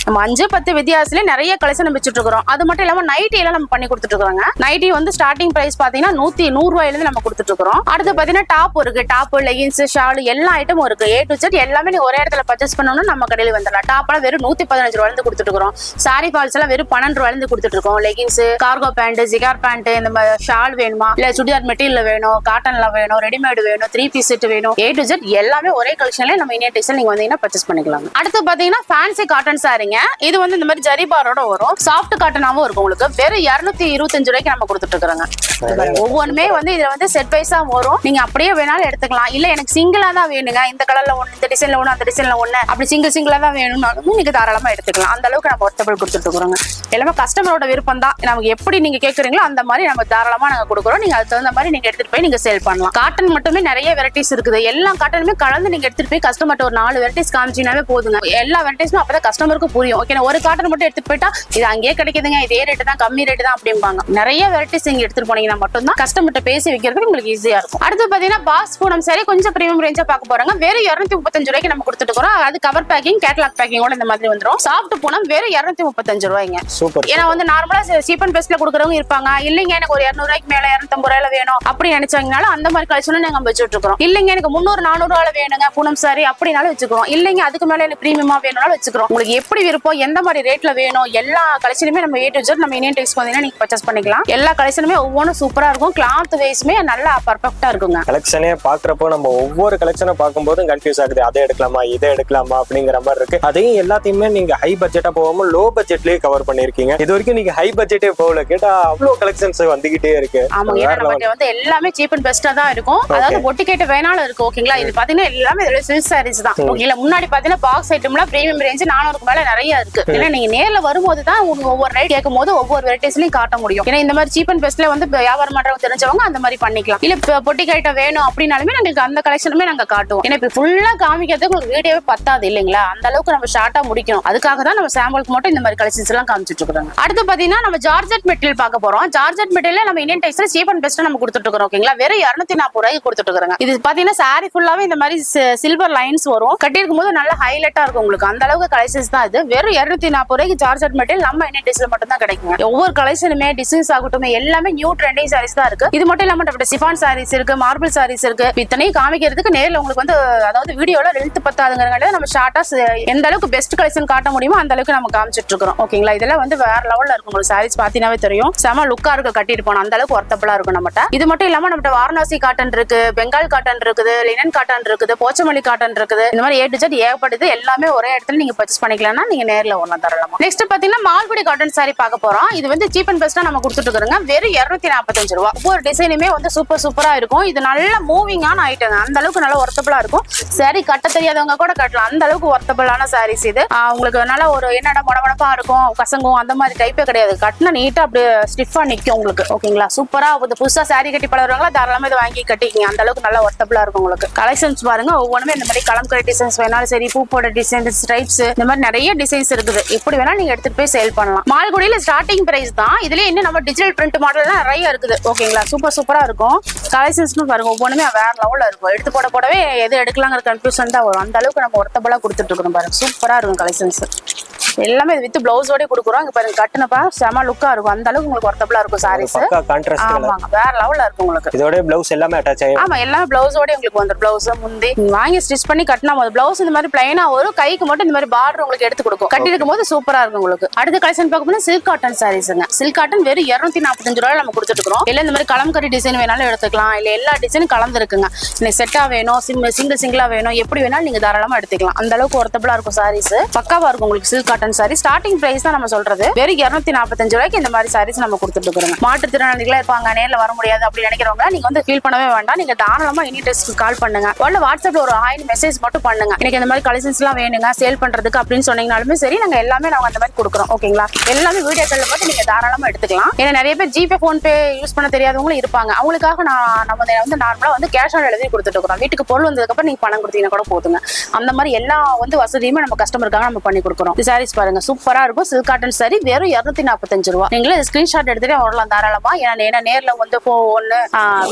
நம்ம 5-10 வித்தியாசத்துல நிறைய கலெக்ஷன் வச்சுட்டு இருக்கோம். அது மட்டும் இல்லாம நைட்டி எல்லாம் நம்ம பண்ணி கொடுத்துட்டு இருக்காங்க. நைட்டி வந்து ஸ்டார்டிங் பிரைஸ் பாத்தீங்கன்னா 100 ரூபாயில இருந்து நம்ம கொடுத்துட்டு இருக்கோம். அடுத்து பாத்தீங்கன்னா டாப் இருக்கு. டாப், லெகின்ஸ், ஷால் எல்லா ஐட்டமும் இருக்கு. A to Z எல்லாமே நீ ஒரே இடத்துல பர்ச்சேஸ் பண்ணணும்னு நம்ம கடையில வந்துடலாம். டாப் எல்லாம் வெறும் 115 ரூபாயில இருந்து கொடுத்துட்டு இருக்கோம். சாரி ஃபால்ஸ் எல்லாம் வெறும் 12 ரூபாயில இருந்து கொடுத்துட்டு இருக்கோம். லெகின்ஸ், கார்கோ பேண்ட், ஜிகார் பேண்ட், இந்த மாதிரி ஷால் வேணுமா, இல்ல சுடிதார் மெட்டீரியல் வேணும், காட்டன்ல வேணும், ரெடிமேட் வேணும், 3 பீஸ் செட் வேணும், A to Z எல்லாமே ஒரே கலெக்ஷன்ல நம்ம இந்தியன் டெக்ஸ்டைல் நீங்க வந்தீங்கன்னா பர்ச்சேஸ் பண்ணிக்கலாம். அடுத்து பாத்தீங்கன்னா ஃபேன்சி காட்டன் சாரி. சாரிங்க. இது வந்து இந்த மாதிரி ஜரி பாரோட வரும். சாஃப்ட் காட்டனாவும் இருக்கும் உங்களுக்கு. வெறும் 225 ரூபாய்க்கு நம்ம கொடுத்துட்டு இருக்கிறோங்க. ஒவ்வொன்றுமே வந்து இதுல வந்து செட் வைஸா வரும். நீங்க அப்படியே வேணாலும் எடுத்துக்கலாம். இல்ல எனக்கு சிங்கிளா தான் வேணுங்க, இந்த கலர்ல ஒண்ணு, இந்த டிசைன்ல ஒண்ணு, அந்த டிசைன்ல ஒண்ணு, அப்படி சிங்கிளா தான் வேணும்னாலும் நீங்க தாராளமா எடுத்துக்கலாம். அந்த அளவுக்கு நம்ம ஒர்த்தபிள் கொடுத்துட்டு இருக்கிறோங்க. எல்லாமே கஸ்டமரோட விருப்பம் தான். நமக்கு எப்படி நீங்க கேக்குறீங்களோ அந்த மாதிரி நம்ம தாராளமா நாங்க கொடுக்குறோம். நீங்க அதுக்கு தகுந்த மாதிரி நீங்க எடுத்துட்டு போய் நீங்க சேல் பண்ணலாம். காட்டன் மட்டுமே நிறைய வெரைட்டிஸ் இருக்குது. எல்லா காட்டனுமே கலந்து நீங்க எடுத்துட்டு போய் கஸ்டமர்ட்ட ஒரு 4 வெரைட்டிஸ் காமிச்சினாவே போதுங்க. எல்லா வெரைட்டிஸும் அப்பதான் கஸ்டமருக்கு புரியும். ஓகே, ஒரு காட்டன் மட்டும் எடுத்துட்டு போயிட்டா இது அங்கேயே கிடைக்குதுங்க, இதே ரேட்டு தான், கம்மி ரேட்டு தான் அப்படிம்பாங்க. நிறைய வெரைட்டிஸ் நீங்க எடுத்துட்டு போனீங்கன்னா மட்டும்தான் கஸ்டமர்ட்ட பேசி வைக்கிறதுக்கு உங்களுக்கு ஈஸியா இருக்கும். அடுத்து பாத்தீங்கன்னா பாக்ஸ் பூனம் சரி கொஞ்சம் பிரீமியம் ரேஞ்சா பார்க்க போறாங்க. வெறும் 235 ரூபாய்க்கு நம்ம கொடுத்துட்டு இருக்கோம். அது கவர் பேக்கிங், கேட்டலாக் பேக்கிங்கோட இந்த மாதிரி வந்துரும். சாஃப்ட் பூனம் வெறும் 235 ரூபாய்ங்க. சூப்பர். ஏன்னா வந்து நார்மலா சீப் அண்ட் பெஸ்ட்ல கொடுக்குறவங்க இருப்பாங்க. இல்லைங்க எனக்கு ஒரு 200 ரூபாய்க்கு மேல 250 ரூபாயில வேணும் அப்படி நினைச்சாங்கனாலும் அந்த மாதிரி கலெக்ஷனும் நாங்க வச்சுட்டு இருக்கோம். இல்லைங்க எனக்கு 300 400 ரூபாயில வேணுங்க பூனம் சாரி அப்படினாலும் வச்சுக்கிறோம். இல்லைங்க அதுக்கு மேல எனக்கு பிரீமியமா வேணும்னாலும் வச்சுக்கிறோம். உங்களுக்கு எப்படி விருப்பம், எந்த மாதிரி ரேட்ல வேணும், எல்லா கலெக்ஷனுமே நம்ம A to Z நம்ம இந்தியன் டெக்ஸ் வந்தீங்கன்னா நீங்க பர்ச்சேஸ் பண்ணிக்கலாம். எல்லா கலெக்ஷனுமே ஒவ்வொன்றும் சூப்பரா இருக்கும். கிளாத் வைஸ்மே நல்லா பர்ஃபெக்ட்டா இருக்குங்க. கலெக்ஷனே பாக்குறப்போ நம்ம ஒவ்வொரு கலெக்ஷனை பார்க்கும்போது கன்ஃபியூஸ் ஆகுது. அதை எடுக்கலாமா இதை எடுக்கலாமா அப்படிங்கிற மாதிரி இருக்கு. அதையும் எல்லாத்தையுமே நீங்க ஹை பட்ஜெட்டா போகாம லோ பட்ஜெட்லயே கவர் பண்ணிருக்கீங்க. இது வரைக்கும் நீங்க ஹை பட்ஜெட்டே போகல, கேட்டா அவ்வளவு கலெக்ஷன்ஸ் வந்துகிட்டே இருக்கு. ஆமா, ஏன்னா நமக்கு வந்து எல்லாமே சீப் அண்ட் பெஸ்டா தான் இருக்கும். அதாவது ஒட்டிக்கேட்ட வேணாலும் இருக்கு. ஓகேங்களா, இது பாத்தீங்கன்னா எல்லாமே சில்க் சாரீஸ் தான். ஓகேங்களா, முன்னாடி பாத்தீங்கன்னா பாக்ஸ் ஐட்டம்லாம் பிரீமியம் ரேஞ்ச் 400க்கு மேல நிறைய இருக்கு. ஏன்னா நீங்க நேர்ல வரும்போது தான் ஒவ்வொரு ரேட் கேட்கும் போது ஒவ்வொரு வெரைட்டிஸ்லயும் காட்ட முடியும். ஏன்னா இந்த மாதிரி சீப் அண்ட் பெஸ்ட்ல வந்து வியாபாரம் பண்றவங்க தெரிஞ்சவங்க அந்த மாதிரி பண்ணிக்கலாம். இல்ல பொட்டிக்கேட்ட வேணும் அப்படின்னாலுமே நாங்களுக்கு அந்த கலெக்ஷனுமே நாங்க காட்டுவோம். ஏன்னா இப்ப ஃபுல்லா காமிக்கிறதுக்கு உங்களுக்கு வீடியோவே பத்தாது இல்லைங்களா, அந்த அளவுக்கு நம்ம ஷார்ட்டா முடிக்கணும். அதுக்காக தான் நம்ம சாம்பிளுக்கு மட்டும் இந்த மாதிரி கலெக்ஷன்ஸ் எல்லாம் காமிச்சிட்டு இருக்கோம். அடுத்து பாத்தீங்கன்னா நம்ம ஜார்ஜெட் மெட்டீரியல் பார்க்க போறோம். ஜார்ஜெட் மெட்டீரியல் நம்ம Indian textile cheap and best நம்ம கொடுத்துட்டு இருக்கோம். ஓகேங்களா, வெறும் 240 ரூபாய்க்கு கொடுத்துட்டு இருக்கோம். இது பாத்தீங்கன்னா சாரி ஃபுல்லாவே இந்த மாதிரி சில்வர் லைன்ஸ் வரும். கட்டியிருக்கும் போது நல்ல ஹைலைட்டா இருக்கும் உங்களுக்கு. அந்த அளவுக்கு கலெக்ஷன்ஸ் தான் இது. வெறும் 240 ரூபாய்க்கு ஜார்ஜெட் மெட்டீரியல் நம்ம இந்தியன் டெக்ஸ்டைல் மட்டும் தான் கிடைக்கும். ஒவ்வொரு கலெக்ஷனுமே டிசைன்ஸ் ஆகட்டும் எல்லாமே நியூ ட்ரெண்டிங் சாரீஸ் தான் இருக்கு. இது மட்டும் இல்லாம நம்ம சிஃபான் சாரீஸ் இருக்கு, மார்பிள் சாரீஸ் இருக்கு. இத்தனையும் காமிக்கிறதுக்கு நேர்ல உங்களுக்கு வந்து அதாவது வீடியோல லென்த் பத்தாதுங்கிறதுனால நம்ம ஷார்ட்டா எந்த அளவுக்கு பெஸ்ட் கலெக்ஷன் காட்ட முடியுமோ அந்த அளவுக்கு நம்ம காமிச்சிட்டு இருக்கோம். ஓகேங்களா, இதெல்லாம் வந்து வேற லெவல்ல இருக்கும். உங்களுக்கு சாரீஸ் பாத்தீங்கன்னாவே தெரியும், செம லுக்கா இருக்கு. கட்டிட்டு போனோம் அந்த அளவுக்கு ஒர்த்தபிளா இருக்கும் நம்மகிட்ட. இது மட்டும் இல்லாம நம்மகிட்ட வாரணாசி காட்டன் இருக்கு, பெங்கால் காட்டன் இருக்குது, லினன் காட்டன் இருக்குது, போச்சமல்லி காட்டன் இருக்குது. இந்த மாதிரி A to Z ஏகப்பட்டது எல்லாமே ஒரே இடத்துல நீங்க பர்ச்சேஸ் பண்ணிக்கலாம்னா நீங்க நேர்ல வரலாம் தரலாமா. நெக்ஸ்ட் பாத்தீங்கன்னா மால்குடி காட்டன் சாரி பார்க்க போறோம். இது வந்து சீப் அண்ட் பெஸ்டா நம்ம கொடுத்துட்டு இருக்கோங்க. வெறும் 245 ரூபாய். ஒவ்வொரு டிசைனுமே வந்து சூப்பரா இருக்கும். இது நல்ல மூவிங்கான ஐட்டங்க. அந்த அளவுக்கு நல்ல ஒர்த்தபிளா இருக்கும். சாரி கட்ட தெரியாதவங்க கூட கட்டலாம். அந்த அளவுக்கு ஒர்த்தபிளான சாரீஸ் இது. உங்களுக்கு நல்லா ஒரு என்னடா மொடமொடப்பா இருக்கும், கசங்கும் அந்த மாதிரி டைப்பே கிடையாது. கட்டினா நீட்டா அப்படியே ஸ்டிஃபா நிக்கும் உங்களுக்கு. ஓகேங்களா, சூப்பரா புதுசா சாரி கட்டி பழகுறவங்களா தாராளமா இதை வாங்கி கட்டிக்கிங்க. அந்த அளவுக்கு நல்லா ஒர்த்தபிளா இருக்கும் உங்களுக்கு. கலெக்ஷன்ஸ் பாருங்க, ஒவ்வொன்றுமே இந்த மாதிரி கலம்கரை டிசைன்ஸ் வேணாலும் சரி, பூ போட டிசைன், ஸ்ட்ரைப்ஸ், இந்த மாதிரி நிறைய டிசைன்ஸ் இருக்குது. எப்படி வேணா நீங்க எடுத்துட்டு போய் சேல் பண்ணலாம். மால்குடியில ஸ்டார்டிங் பிரைஸ் தான். இதுல இன்னும் நம்ம டிஜிட்டல் பிரிண்ட் மாடல் நிறைய இருக்குது. ஓகேங்களா, சூப்பரா இருக்கும். கலெக்ஷன்ஸ் பாருங்க, ஒவ்வொன்றுமே வேற லெவல்ல இருக்கும். எடுத்து போடவே எது எடுக்கலாங்கிற கன்ஃபியூஷன் தான் வரும். அந்த அளவுக்கு நம்ம ஒர்த்தபிளா கொடுத்துட்டு இருக்கோம் பாருங்க. சூப்பரா இருக்கும் கலெக்ஷன்ஸ் எல்லாமே. வித் பிளவுஸோட கொடுக்குறோம். இங்க பாருங்க, கட்டுனப்பா செம லுக்கா இருக்கும். அந்த அளவுக்கு உங்களுக்கு ஒர்த்தபிளா இருக்கும் சாரீஸ். ஆமாங்க, வேற லெவல்ல இருக்கும் உங்களுக்கு. இதோட பிளவுஸ் எல்லாமே அட்டாச் ஆகும். ஆமா, எல்லாமே பிளவுஸோட உங்களுக்கு வந்து பிளவுஸ் முந்தி வாங்கி ஸ்டிச் பண்ணி கட்டினா பிளவுஸ் இந்த மாதிரி பிளைனா வரும். கைக்கு மட்டும் இந்த மாதிரி பார்டர் உங்களுக்கு எடுத்து கொடுக்கும். கட்டி இருக்கும் போது சூப்பரா இருக்கும் உங்களுக்கு. அடுத்த கலெக்ஷன் பார்க்க போனா சில்க் காட்டன் சாரீஸ்ங்க. சில்க் காட்டன் வெறும் 245 ரூபாய் நம்ம கொடுத்துட்டு இருக்கோம். இல்ல இந்த மாதிரி கலம்கரி டிசைன் வேணாலும் எடுத்துக்கலாம். இல்ல எல்லா டிசைனும் கலந்து இருக்குங்க. இன்னைக்கு செட்டா வேணும், சிங்கிளா வேணும், எப்படி வேணாலும் நீங்க தாராளமா எடுத்துக்கலாம். அந்த அளவுக்கு ஒர்த்தபிளா இருக்கும் சாரீஸ். பக்காவா இருக்கும் உங்களுக்கு silk cotton sari. Starting price தான் நம்ம சொல்றது. வெறும் 245 ரூபாய்க்கு இந்த மாதிரி சாரீஸ் நம்ம கொடுத்துட்டு இருக்கோம். மாற்றுத்திறனாளிகளா இருப்பாங்க, நேர்ல வர முடியாது அப்படி நினைக்கிறவங்க நீங்க வந்து ஃபீல் பண்ணவே வேண்டாம். நீங்க தாராளமா இந்தியன் டெக்ஸ்டைல்ஸ்க்கு கால் பண்ணுங்க. இல்ல வாட்ஸ்அப்ல ஒரு ஹாய் மெசேஜ் மட்டும் பண்ணுங்க. எனக்கு இந்த மாதிரி கலெக்ஷன்ஸ் எல்லாம் வேணுங்க சேல் பண்றதுக்கு அப்படின்னு சொன்னீங்கனாலுமே சரி, நாங்க எல்லாமே நாங்க அந்த மாதிரி கொடுக்குறோம். ஓகேங்களா, எல்லாமே வீடியோக்கள்ல பார்த்து நீங்க தாராளமா எடுத்துக்கலாம். ஏன்னா நிறைய பேர் ஜிபே போன்பே யூஸ் பண்ண தெரியாதவங்களும் இருப்பாங்க. அவங்களுக்காக நம்ம வந்து நார்மலா வந்து கேஷ் ஆன் டெலிவரி கொடுத்துட்டு இருக்கோம். வீட்டுக்கு பொருள் வந்ததுக்கு அப்புறம் நீங்க பணம் கொடுத்தீங்கன்னா கூட போதுங்க. அந்த மாதிரி எல்லா வந்து வசதியுமே நம்ம கஸ்டமருக்காக நம்ம பண்ணி கொடுக்குறோம். இந்த சாரீஸ் பாருங்க, சூப்பரா இருக்கும். சில்க் காட்டன் சாரி வெறும் 245 ரூபாய். நீங்களே ஸ்கிரீன்ஷாட் எடுத்துட்டு வரலாம் தாராளமா. ஏன்னா நேர்ல வந்து ஒன்னு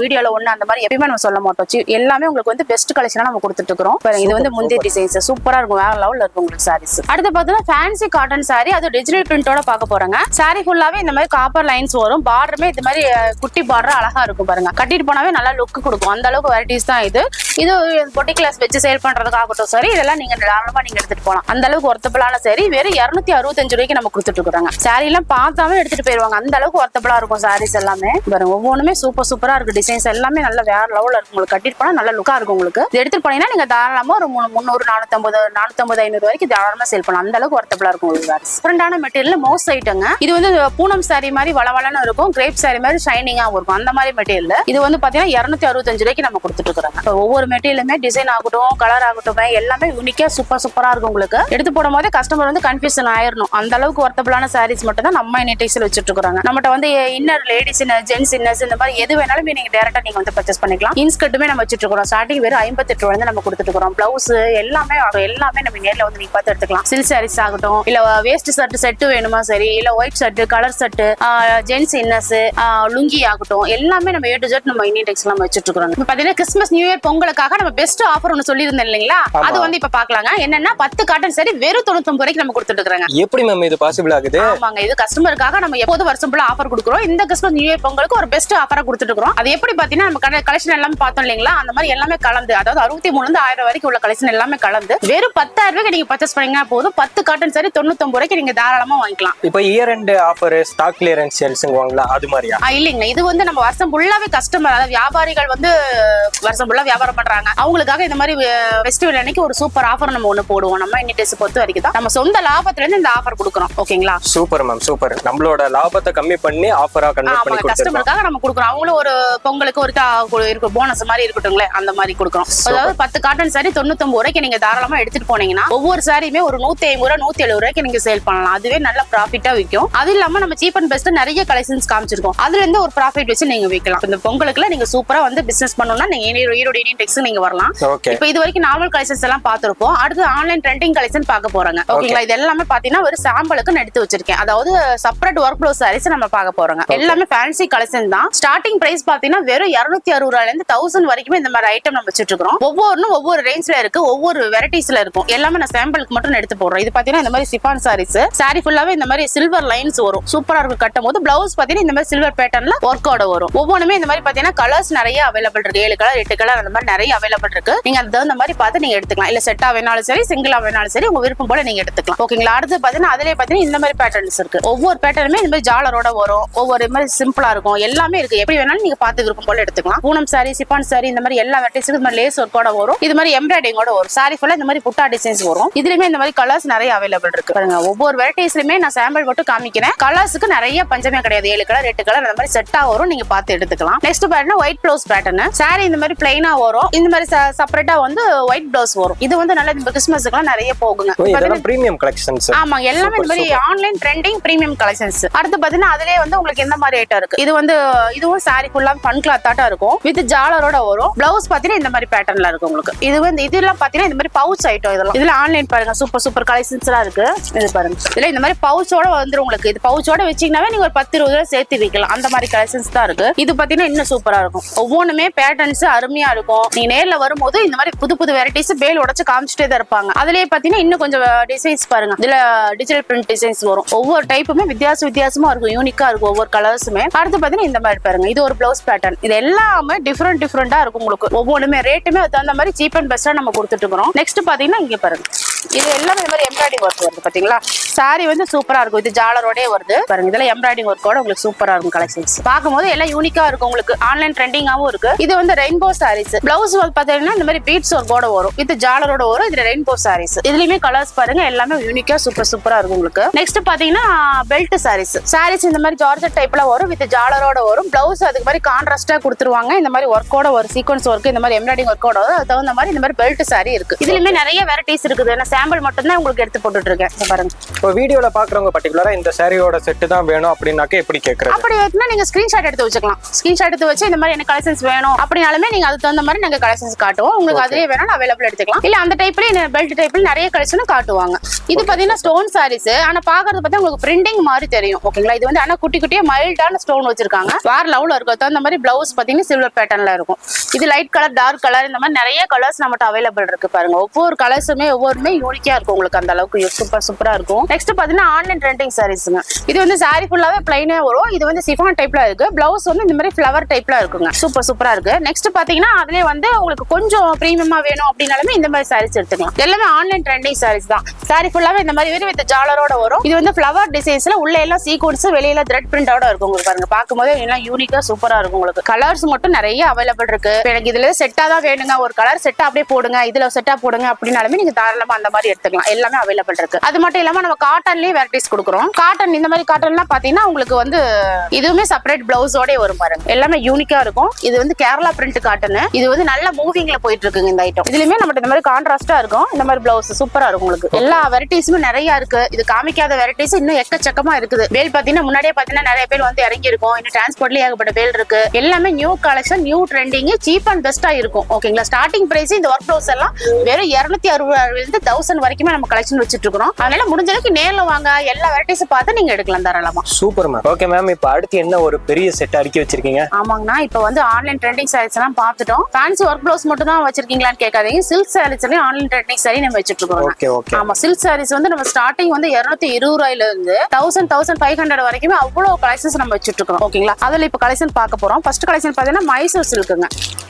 வீடியோல ஒண்ணு அந்த மாதிரி எப்பயுமே நம்ம சொல்ல மாட்டோம். எல்லாமே உங்களுக்கு வந்து பெஸ்ட் கலெக்ஷனா நம்ம கொடுத்துட்டு இருக்கோம். இது வந்து முந்தைய டிசைன்ஸ் சூப்பரா இருக்கும். வேற லெவல்ல இருக்கும் உங்களுக்கு சாரீஸ். அடுத்து பார்த்தீங்கன்னா ஃபேன்சி காட்டன் சாரி. அது டிஜிட்டல் பிரிண்டோட பார்க்க போறாங்க. சாரி ஃபுல்லாவே இந்த மாதிரி காப்பர் லைன்ஸ் வரும். பார்டருமே இந்த மாதிரி குட்டி பார்டர் அழகா இருக்கும் பாருங்க. கட்டிட்டு போனாவே நல்லா லுக் கொடுக்கும். அந்த அளவுக்கு வெரைட்டிஸ் தான் இது. இது பொட்டி கிளாஸ் வச்சு சேல் பண்றதுக்காகட்டும் சரி, இதெல்லாம் நீங்க தாராளமா நீங்க எடுத்துட்டு போகலாம். அந்த அளவுக்கு ஒர்த்தபிளான சாரி. வெறும் 265 ரூபாய்க்கு நம்ம கொடுத்துட்டு இருக்காங்க. சாரி எல்லாம் பார்த்தாவே எடுத்துட்டு போயிருவாங்க. அந்த அளவுக்கு ஒர்த்தபிளா இருக்கும் சாரீஸ் எல்லாமே. பாருங்க, ஒவ்வொன்றுமே சூப்பரா இருக்கு. டிசைன்ஸ் எல்லாமே நல்ல வேற லெவல்ல இருக்கும். உங்களுக்கு கட்டிட்டு போனா நல்ல லுக்கா இருக்கும் உங்களுக்கு. எடுத்துட்டு போனீங்கன்னா நீங்க தாராளமா ஒரு 300 450 500 வரைக்கும் தாராளமா சேல் பண்ணலாம். அந்த அளவுக்கு ஒர்த்தபிளா இருக்கும் உங்களுக்கு சாரீஸ். டிஃபரெண்டான மெட்டீரியல் மோஸ்ட் ஐட்டங்க. இது வந்து பூனம் சாரி மாதிரி வளவளன்னு இருக்கும், கிரேப் சாரி மாதிரி ஷைனிங்காவும் இருக்கும். அந்த மாதிரி மெட்டீரியல் இது வந்து பாத்தீங்கன்னா 265 ரூபாய்க்கு நம்ம கொடுத்துட்டு இருக்கிறோம். ஒவ்வொரு மெட்டீரியலுமே டிசைன் ஆகட்டும், கலர் ஆகட்டும், எல்லாமே யூனிக்கா சூப்பரா இருக்கும். உங்களுக்கு எடுத்து போடும் போது கஸ்டமர் வந்து கன்ஃபியூஷன் ஆயிரணும். அந்த அளவுக்கு ஒர்த்தபிளான சாரீஸ் மட்டும் தான் நம்ம இனிடெக்ஸ்ல வச்சுட்டு இருக்காங்க. நம்மகிட்ட வந்து inner ladies inner, gents inners, இந்த மாதிரி எது வேணாலும் நீங்க டைரக்டா நீங்க வந்து பர்ச்சேஸ் பண்ணிக்கலாம். இன்ஸ்கர்ட்டுமே நம்ம வச்சுட்டு இருக்கோம். ஸ்டார்டிங் வெறும் 58 ரூபாய் நம்ம கொடுத்துட்டு இருக்கோம். பிளவுஸ் எல்லாமே நம்ம நேர்ல வந்து நீங்க பார்த்து எடுத்துக்கலாம். சில்க் சாரீஸ் ஆகட்டும், இல்ல வேஸ்ட் ஷர்ட் செட் வேணுமா சரி, இல்ல white shirt, colour shirt, gents inners, lungi ஆகட்டும், எல்லாமே நம்ம A to Z நம்ம இனிடெக்ஸ்ல நம்ம வச்சுட்டு இருக்கோம். இப்ப பாத்தீங்கன்னா கிறிஸ்மஸ் நியூ இயர் பொங்கலுக்காக நம்ம பெஸ்ட் ஆஃபர் ஒன்னு சொல்லி இருந்தேன் இல்லீங்களா, அது வந்து இப்ப பாக்கலாங்க. என்னன்னா 10 காட்டன் சாரி வெறும் 99 ரூபாய்க்கு நம்ம கொடுத்துட்டு இருக்காங்க. எப்படி மேம் இது பாசிபிள் ஆகுது? ஆமாங்க, இது கஸ்டமருக்காக நம்ம எப்போது வருஷம் ஃபுல்லா ஆஃபர் கொடுக்குறோம். இந்த கிறிஸ்மஸ் நியூ இயர் பொங்கலுக்கு ஒரு பெஸ்ட் ஆஃபரா கொடுத்துட்டு இருக்கோம். அது எப்படி பாத்தீங்கன்னா நம்ம கலெக்ஷன் எல்லாமே பார்த்தோம் இல்லீங்களா, அந்த மாதிரி எல்லாமே கலந்து, அதாவது 63 இருந்து 1000 வரைக்கும் உள்ள கலெக்ஷன் எல்லாமே கலந்து வெறும் 10,000 ரூபாய்க்கு நீங்க பர்ச்சேஸ் பண்ணீங்கன்னா போதும். 10 காட்டன் சாரி 99 ரூபாய்க்கு நீங்க தாராளமா வாங்கிக்கலாம். இப்போ year end offer, stock clearance சேல்ஸ்ங்கவாங்களா, அது மாதிரியா? இல்லைங்க, இது வந்து நம்ம வருஷம் ஃபுல்லாவே கஸ்டமர், அதாவது வியாபாரிகள் வந்து வருஷம் ஃபுல்லா வியாபாரம் பண்றாங்க, அவங்களுக்காக இந்த மாதிரி ஃபெஸ்டிவல் அன்னைக்கு ஒரு சூப்பர் ஆஃபர் நம்ம ஒண்ணு போடுவோம். நம்ம இனிடெக்ஸ் பொறுத்த வரைக்கும் தான் நம்ம சொந்த லாபத்துல இருந்து இந்த ஆஃபர் கொடுக்குறோம். ஓகேங்களா? Super ma'am, super. நம்மளோட லாபத்தை கம்மி பண்ணி ஆஃபரா கன்வெர்ட் பண்ணி கொடுத்துறோம். கஸ்டமருக்காக நம்ம கொடுக்குறோம். அவங்களும் ஒரு பொங்கலுக்கு ஒரு போனஸ் மாதிரி இருக்கட்டும்ங்களே, அந்த மாதிரி கொடுக்குறோம். அதாவது 10 காட்டன் சாரி 99 ரூபாய்க்கு நீங்க தாராளமா எடுத்துட்டு போனீங்கன்னா ஒவ்வொரு சாரியுமே ஒரு 150 ரூபாய் 170 ரூபாய்க்கு நீங்க சேல் பண்ணலாம். அதுவே நல்ல ப்ராஃபிட்டா விற்கும். அது இல்லாம நம்ம சீப் அண்ட் பெஸ்ட் நிறைய கலெக்ஷன்ஸ் காமிச்சிருக்கோம். அதுல இருந்து ஒரு ப்ராஃபிட் வச்சு நீங்க விற்கலாம். இந்த பொங்கலுக்குல நீங்க சூப்பரா வந்து பிசினஸ் பண்ணணும்னா நீங்க ஈரோடு இனிடெக்ஸ் நீங்க வரலாம். இப்போ இது வரைக்கும் நார்மல் கலெக்ஷன்ஸ் எல்லாம் பார்த்திருப்போம். அடுத்து ஆன்லைன் ட்ரெண்டிங் கலெக்ஷன் பார்க்க போறாங்க. ஓகேங்களா? இது எல்லாமே பாத்தீங்கன்னா ஒரு சாம்பிளுக்கு நான் எடுத்து வச்சிருக்கேன். அதாவது செப்பரேட் ஒர்க் ப்ளவுஸ் சாரீஸ் நம்ம பார்க்க போறோங்க. எல்லாமே ஃபேன்சி கலெக்ஷன் தான். ஸ்டார்டிங் பிரைஸ் பாத்தீங்கன்னா வெறும் 260 ரூபாயில இருந்து 1000 வரைக்கும் இந்த மாதிரி ஐட்டம் நம்ம வச்சிட்டு இருக்கோம். ஒவ்வொன்றும் ஒவ்வொரு ரேஞ்ச்ல இருக்கு, ஒவ்வொரு வெரைட்டிஸ்ல இருக்கும். எல்லாமே நான் சாம்பிளுக்கு மட்டும் எடுத்து போடுறோம். இது பாத்தீங்கன்னா இந்த மாதிரி சிஃபான் சாரீஸ், சாரி ஃபுல்லாவே இந்த மாதிரி சில்வர் லைன்ஸ் வரும். சூப்பரா இருக்கும் கட்டும் போது. பிளவுஸ் பாத்தீங்கன்னா இந்த மாதிரி சில்வர் பேட்டர்ன்ல ஒர்க்கோட வரும். ஒவ்வொன்றுமே இந்த மாதிரி பாத்தீங்கன்னா கலர்ஸ் நிறைய அவைலபிள் இருக்கு. 7 கலர் 8 கலர் அந்த மாதிரி நிறைய அவைலபிள் இருக்கு. நீங்க அதுக்கு தகுந்த மாதிரி பார்த்து நீங்க எடுத்துக்கலாம். இல்ல செட்டா வேணாலும் சரி, சிங்கிளா வேணாலும் சரி, உங்க விருப்பம் போல நீங்க எடுத்துக்கலாம். ஓகேங்களா? அடுத்து பாத்தீங்கன்னா அதுலயே பாத்தீங்கன்னா இந்த மாதிரி பேட்டர்ன்ஸ் இருக்கு. ஒவ்வொரு பேட்டர்னுமே இந்த மாதிரி ஜாலரோட வரும். ஒவ்வொரு மாதிரி சிம்பிளா இருக்கும். எல்லாமே இருக்கு. எப்படி வேணாலும் நீங்க பார்த்து விருப்பம் போல எடுத்துக்கலாம். பூனம் சாரி, சிப்பான் சாரி, இந்த மாதிரி எல்லா வெரைட்டிஸ்க்கும் இந்த மாதிரி லேஸ் ஒர்க்கோட வரும். இது மாதிரி எம்ப்ராய்டிங்கோட வரும். சாரி ஃபுல்லா இந்த மாதிரி புட்டா டிசைன்ஸ் வரும். இதுலயுமே இந்த மாதிரி கலர்ஸ் நிறைய அவைலபிள் இருக்கு. பாருங்க, ஒவ்வொரு வெரைட்டிஸ்லயுமே நான் சாம்பிள் மட்டும் காமிக்கிறேன். கலர்ஸ்க்கு நிறைய பஞ்சமே கிடையாது. 7 கலர் 8 கலர் அந்த மாதிரி செட்டா வரும். நீங்க பார்த்து எடுத்துக்கலாம். நெக்ஸ்ட் பாத்தீங்கன்னா ஒயிட் பிளவுஸ் பேட்டர்ன் சாரி இந்த மாதிரி பிளைனா வரும். இந்த மாதிரி செப்பரேட்டா வந்து ஒயிட் பிளவுஸ் வரும். இது வந்து நல்ல இந்த கிறிஸ்மஸ்க்குலாம் நிறைய போகுங்க. இதெல்லாம் பிரீமியம் கலெக்ஷன்ஸ். ஆமா, எல்லாமே இந்த மாதிரி ஆன்லைன் ட்ரெண்டிங் பிரீமியம் கலெக்ஷன்ஸ். அடுத்து பாத்தீங்கன்னா அதுலயே வந்து உங்களுக்கு எந்த மாதிரி ஐட்டம் இருக்கு. இது வந்து இதுவும் சாரி ஃபுல்லா ஃபன் கிளாத் ஆட்டா இருக்கும். வித் ஜாலரோட வரும். பிளவுஸ் பாத்தீங்கன்னா இந்த மாதிரி பேட்டர்ன்ல இருக்கு உங்களுக்கு. இது வந்து இதெல்லாம் பாத்தீங்கன்னா இந்த மாதிரி பவுச் ஐட்டம். இதெல்லாம் இதுல ஆன்லைன் பாருங்க, சூப்பர் கலெக்ஷன்ஸ் எல்லாம் இருக்கு. இது பாருங்க, இதுல இந்த மாதிரி பவுச்சோட வந்துரும் உங்களுக்கு. இது பவுச்சோட வச்சீங்கன்னாவே நீங்க ஒரு 10-20 ரூபாய் சேர்த்து வைக்கலாம். அந்த மாதிரி கலெக்ஷன்ஸ் தான் இருக்கு. இது பாத்தீங்கன்னா இன்னும் சூப்பரா இருக்கும். ஒவ்வொன்றுமே பேட்டர்ன்ஸ் அருமையா இருக்கும். நீங்க நேர்ல வரும்போது இந்த மாதிரி புது வெரைட்டிஸ் பேல் உடைச்சு காமிச்சிட்டே தான் இருப்பாங்க. அதுலயே பாத்தீங்கன்னா இன்னும் கொஞ்சம் டிசைன்ஸ் பாருங்க. இதுல டிஜிட்டல் பிரிண்ட் டிசைன்ஸ் வரும். ஒவ்வொரு டைப்புமே வித்தியாசமா இருக்கும். யூனிக்கா இருக்கும் ஒவ்வொரு கலர்ஸுமே. அடுத்து பாத்தீங்கன்னா இந்த மாதிரி பாருங்க, இது ஒரு பிளவுஸ் பேட்டர்ன். இது எல்லாமே டிஃபரெண்டா இருக்கும் உங்களுக்கு. ஒவ்வொன்றுமே ரேட்டுமே தகுந்த மாதிரி சீப் அண்ட் பெஸ்டா நம்ம கொடுத்துட்டு இருக்கோம். நெக்ஸ்ட் பாத்தீங்கன்னா இங்க பாருங்க, இது எல்லாமே இந்த மாதிரி எம்ப்ராய்டிங் ஒர்க் வருது பாத்தீங்களா. சாரி வந்து சூப்பரா இருக்கும். இது ஜாலரோடே வருது பாருங்க. இதெல்லாம் எம்ப்ராய்டிங் ஒர்க்கோட உங்களுக்கு சூப்பரா இருக்கும். கலெக்ஷன்ஸ் பார்க்கும்போது எல்லாம் யூனிக்கா இருக்கும் உங்களுக்கு. ஆன்லைன் ட்ரெண்டிங்காவும் இருக்கு. இது வந்து ரெயின்போ சாரீஸ். பிளவுஸ் பாத்தீங்கன்னா இந்த மாதிரி பீட்ஸ் ஒர்க்கோட வரும். இது ஜாலரோட வரும். இது ரெயின்போ சாரீஸ். இதுலயுமே கலர்ஸ் பாருங்க, எல்லாமே யூனிக்கா சூப்பரா இருக்கும் உங்களுக்கு. நெக்ஸ்ட் பாத்தீங்கன்னா பெல்ட் சாரீஸ் இந்த மாதிரி ஜார்ஜெட் டைப்ல வரும். வித் ஜாலரோட வரும். பிளவுஸ் அதுக்கு மாதிரி கான்ட்ராஸ்டா கொடுத்துருவாங்க. இந்த மாதிரி ஒர்க்கோட ஒரு சீக்வன்ஸ் ஒர்க், இந்த மாதிரி எம்ப்ராய்டிங் ஒர்க்கோட வரும். அது தகுந்த மாதிரி இந்த மாதிரி பெல்ட் சாரி இருக்கு. இதுலயுமே நிறைய வெரைட்டிஸ் இருக்குது. நான் சாம்பிள் மட்டும் தான் உங்களுக்கு எடுத்து போட்டுட்டு இருக்கேன். பாருங்க, இப்போ வீடியோல பாக்குறவங்க பர்టిక్యులரா இந்த சாரியோட செட் தான் வேணும் அப்படினாக்க எப்படி கேக்குறது? அப்படி வேணும்னா நீங்க ஸ்கிரீன்ஷாட் எடுத்து வச்சுக்கலாம். ஸ்கிரீன்ஷாட் எடுத்து வச்சு இந்த மாதிரி எனக்கு கலெக்ஷன்ஸ் வேணும் அப்படினாலுமே நீங்க அதுக்கு தகுந்த மாதிரி நாங்க கலெக்ஷன்ஸ் காட்டுவோம். உங்களுக்கு அதுலயே வேணா அவைலபிள் எடுத்துக்கலாம். இல்ல அந்த டைப்லயே பெல்ட் டைப்ல நிறைய கலெக்ஷனும் காட்டுவாங்க. இது பாத்தீங்கன்னா ஸ்டோன் சாரீஸ். ஆனா பாக்குறது பார்த்தா உங்களுக்கு பிரிண்டிங் மாதிரி தெரியும். ஓகேங்களா? இது வந்து ஆனா குட்டியா மைல்டான ஸ்டோன் வச்சிருக்காங்க. வேற லெவல்ல இருக்கும். தகுந்த மாதிரி பிளவுஸ் பாத்தீங்கன்னா சில்வர் பேட்டர்ன்ல இருக்கும். இது லைட் கலர், டார்க் கலர், இந்த மாதிரி நிறைய கலர்ஸ் நம்மகிட்ட அவைலபிள் இருக்கு பாருங்க. ஒவ்வொரு கலர்ஸுமே ஒவ்வொருமே யூனிக்கா இருக்கும் உங்களுக்கு. அந்த அளவுக்கு சூப்பரா இருக்கும். நெக்ஸ்ட் பாத்தீங்கன்னா ஆன்லைன் ட்ரெண்டிங் சாரீஸ்ங்க. இது வந்து சாரி ஃபுல்லாவே பிளைனே வரும். இது வந்து சிஃபான் டைப்ல இருக்கு. பிளவுஸ் வந்து இந்த மாதிரி ஃப்ளவர் டைப்ல இருக்குங்க. சூப்பரா இருக்கு. நெக்ஸ்ட் பாத்தீங்கன்னா அதுலயே வந்து உங்களுக்கு கொஞ்சம் பிரீமியமா வேணும் அப்படினாலுமே இந்த மாதிரி சாரீஸ் எடுத்துக்கலாம். எல்லாமே ஆன்லைன் ட்ரெண்டிங் சாரீஸ் தான். சாரி ஃபுல்லாவே இந்த மாதிரி வெறும் வித் ஜாலரோட வரும். இது வந்து ஃப்ளவர் டிசைன்ஸ்ல உள்ள எல்லாம் சீக்வன்ஸ், வெளியில த்ரெட் பிரிண்டோட இருக்கும் உங்களுக்கு. பாருங்க, பார்க்கும்போது எல்லாம் யூனிக்கா சூப்பரா இருக்கும் உங்களுக்கு. கலர்ஸ் மட்டும் நிறைய அவைலபிள் இருக்கு. எனக்கு இதுல செட்டா தான் வேணுங்க, ஒரு கலர் செட்டா அப்படியே போடுங்க, இதுல செட்டா போடுங்க அப்படினாலுமே நீங்க தாராளமா அந்த மாதிரி எடுத்துக்கலாம். எல்லாமே அவைலபிள் இருக்கு. அது மட்டும் இல்லாம நம்ம காட்டன்லயே வெரைட்டிஸ் கொடுக்குறோம். காட்டன் இந்த மாதிரி காட்டன்லாம் பாத்தீங்கன்னா உங்களுக்கு வந்து இதுவுமே செப்பரேட் பிளவுஸோட வரும் பாருங்க. எல்லாமே யூனிக்கா இருக்கும். இது வந்து கேரளா பிரிண்ட் காட்டன். இது வந்து நல்ல மூவிங்ல போயிட்டு இருக்குங்க இந்த ஐட்டம். இதுலயுமே நம்ம இந்த மாதிரி கான்ட்ராஸ்டா இருக்கும். இந்த மாதிரி பிளவுஸ் சூப்பரா இருக்கும் உங்களுக்கு. எல்லா வெரைட்டிஸுமே நிறைய இருக்கு. இது காமிக்காத வெரைட்டிஸ் இன்னும் எக்கச்சக்கமா இருக்குது. வேல் பாத்தீங்கன்னா முன்னாடியே பாத்தீங்கன்னா நிறைய பேர் வந்து இறங்கி இருக்கும். இன்னும் டிரான்ஸ்போர்ட்லயே ஏகப்பட்ட வேல் இருக்கு. எல்லாமே new collection, new trending, cheap and பெஸ்டா இருக்கும். ஓகேங்களா. ஸ்டார்டிங் பிரைஸ் இந்த ஒர்க் பிளவுஸ் எல்லாம் வெறும் 260 இருந்து 1000 வரைக்குமே நம்ம கலெக்ஷன் வச்சிட்டு இருக்கோம். அதனால முடிஞ்ச அளவுக்கு நேர்ல வாங்க, எல்லா வெரைட்டிஸ் பார்த்து நீங்க எடுக்கலாம் தாராளமா. Super ma'am. ஓகே மேம், இப்போ அடுத்து என்ன ஒரு பெரிய செட் அடுக்கி வச்சிருக்கீங்க? ஆமாங்கண்ணா, இப்போ வந்து ஆன்லைன் ட்ரெண்டிங் சாரீஸ் எல்லாம் பார்த்துட்டோம். ஃபேன்சி ஒர்க் பிளவுஸ் மட்டும் தான் வச்சிருக்கீங்களான்னு கேட்காதீங்க. சில்க் சாரீஸ்லயும் ஆன்லைன் ட்ரெண்டிங் சாரி நம்ம வச்சிட்டு இருக்கோம். Okay okay. ஆமா, சில்க் சாரீஸ் வந்து நம்ம ஸ்டார்டிங் வந்து 220 ரூபாயில இருந்து 1500 வரைக்குமே அவ்வளவு கலெக்ஷன்ஸ் நம்ம வச்சிட்டு இருக்கோம். ஓகேங்களா. அதுல இப்போ கலெக்ஷன் பார்க்க போறோம். ஃபர்ஸ்ட் கலெக்ஷன் பாத்தீங்கன்னா மைசூர் சில்க்குங்க.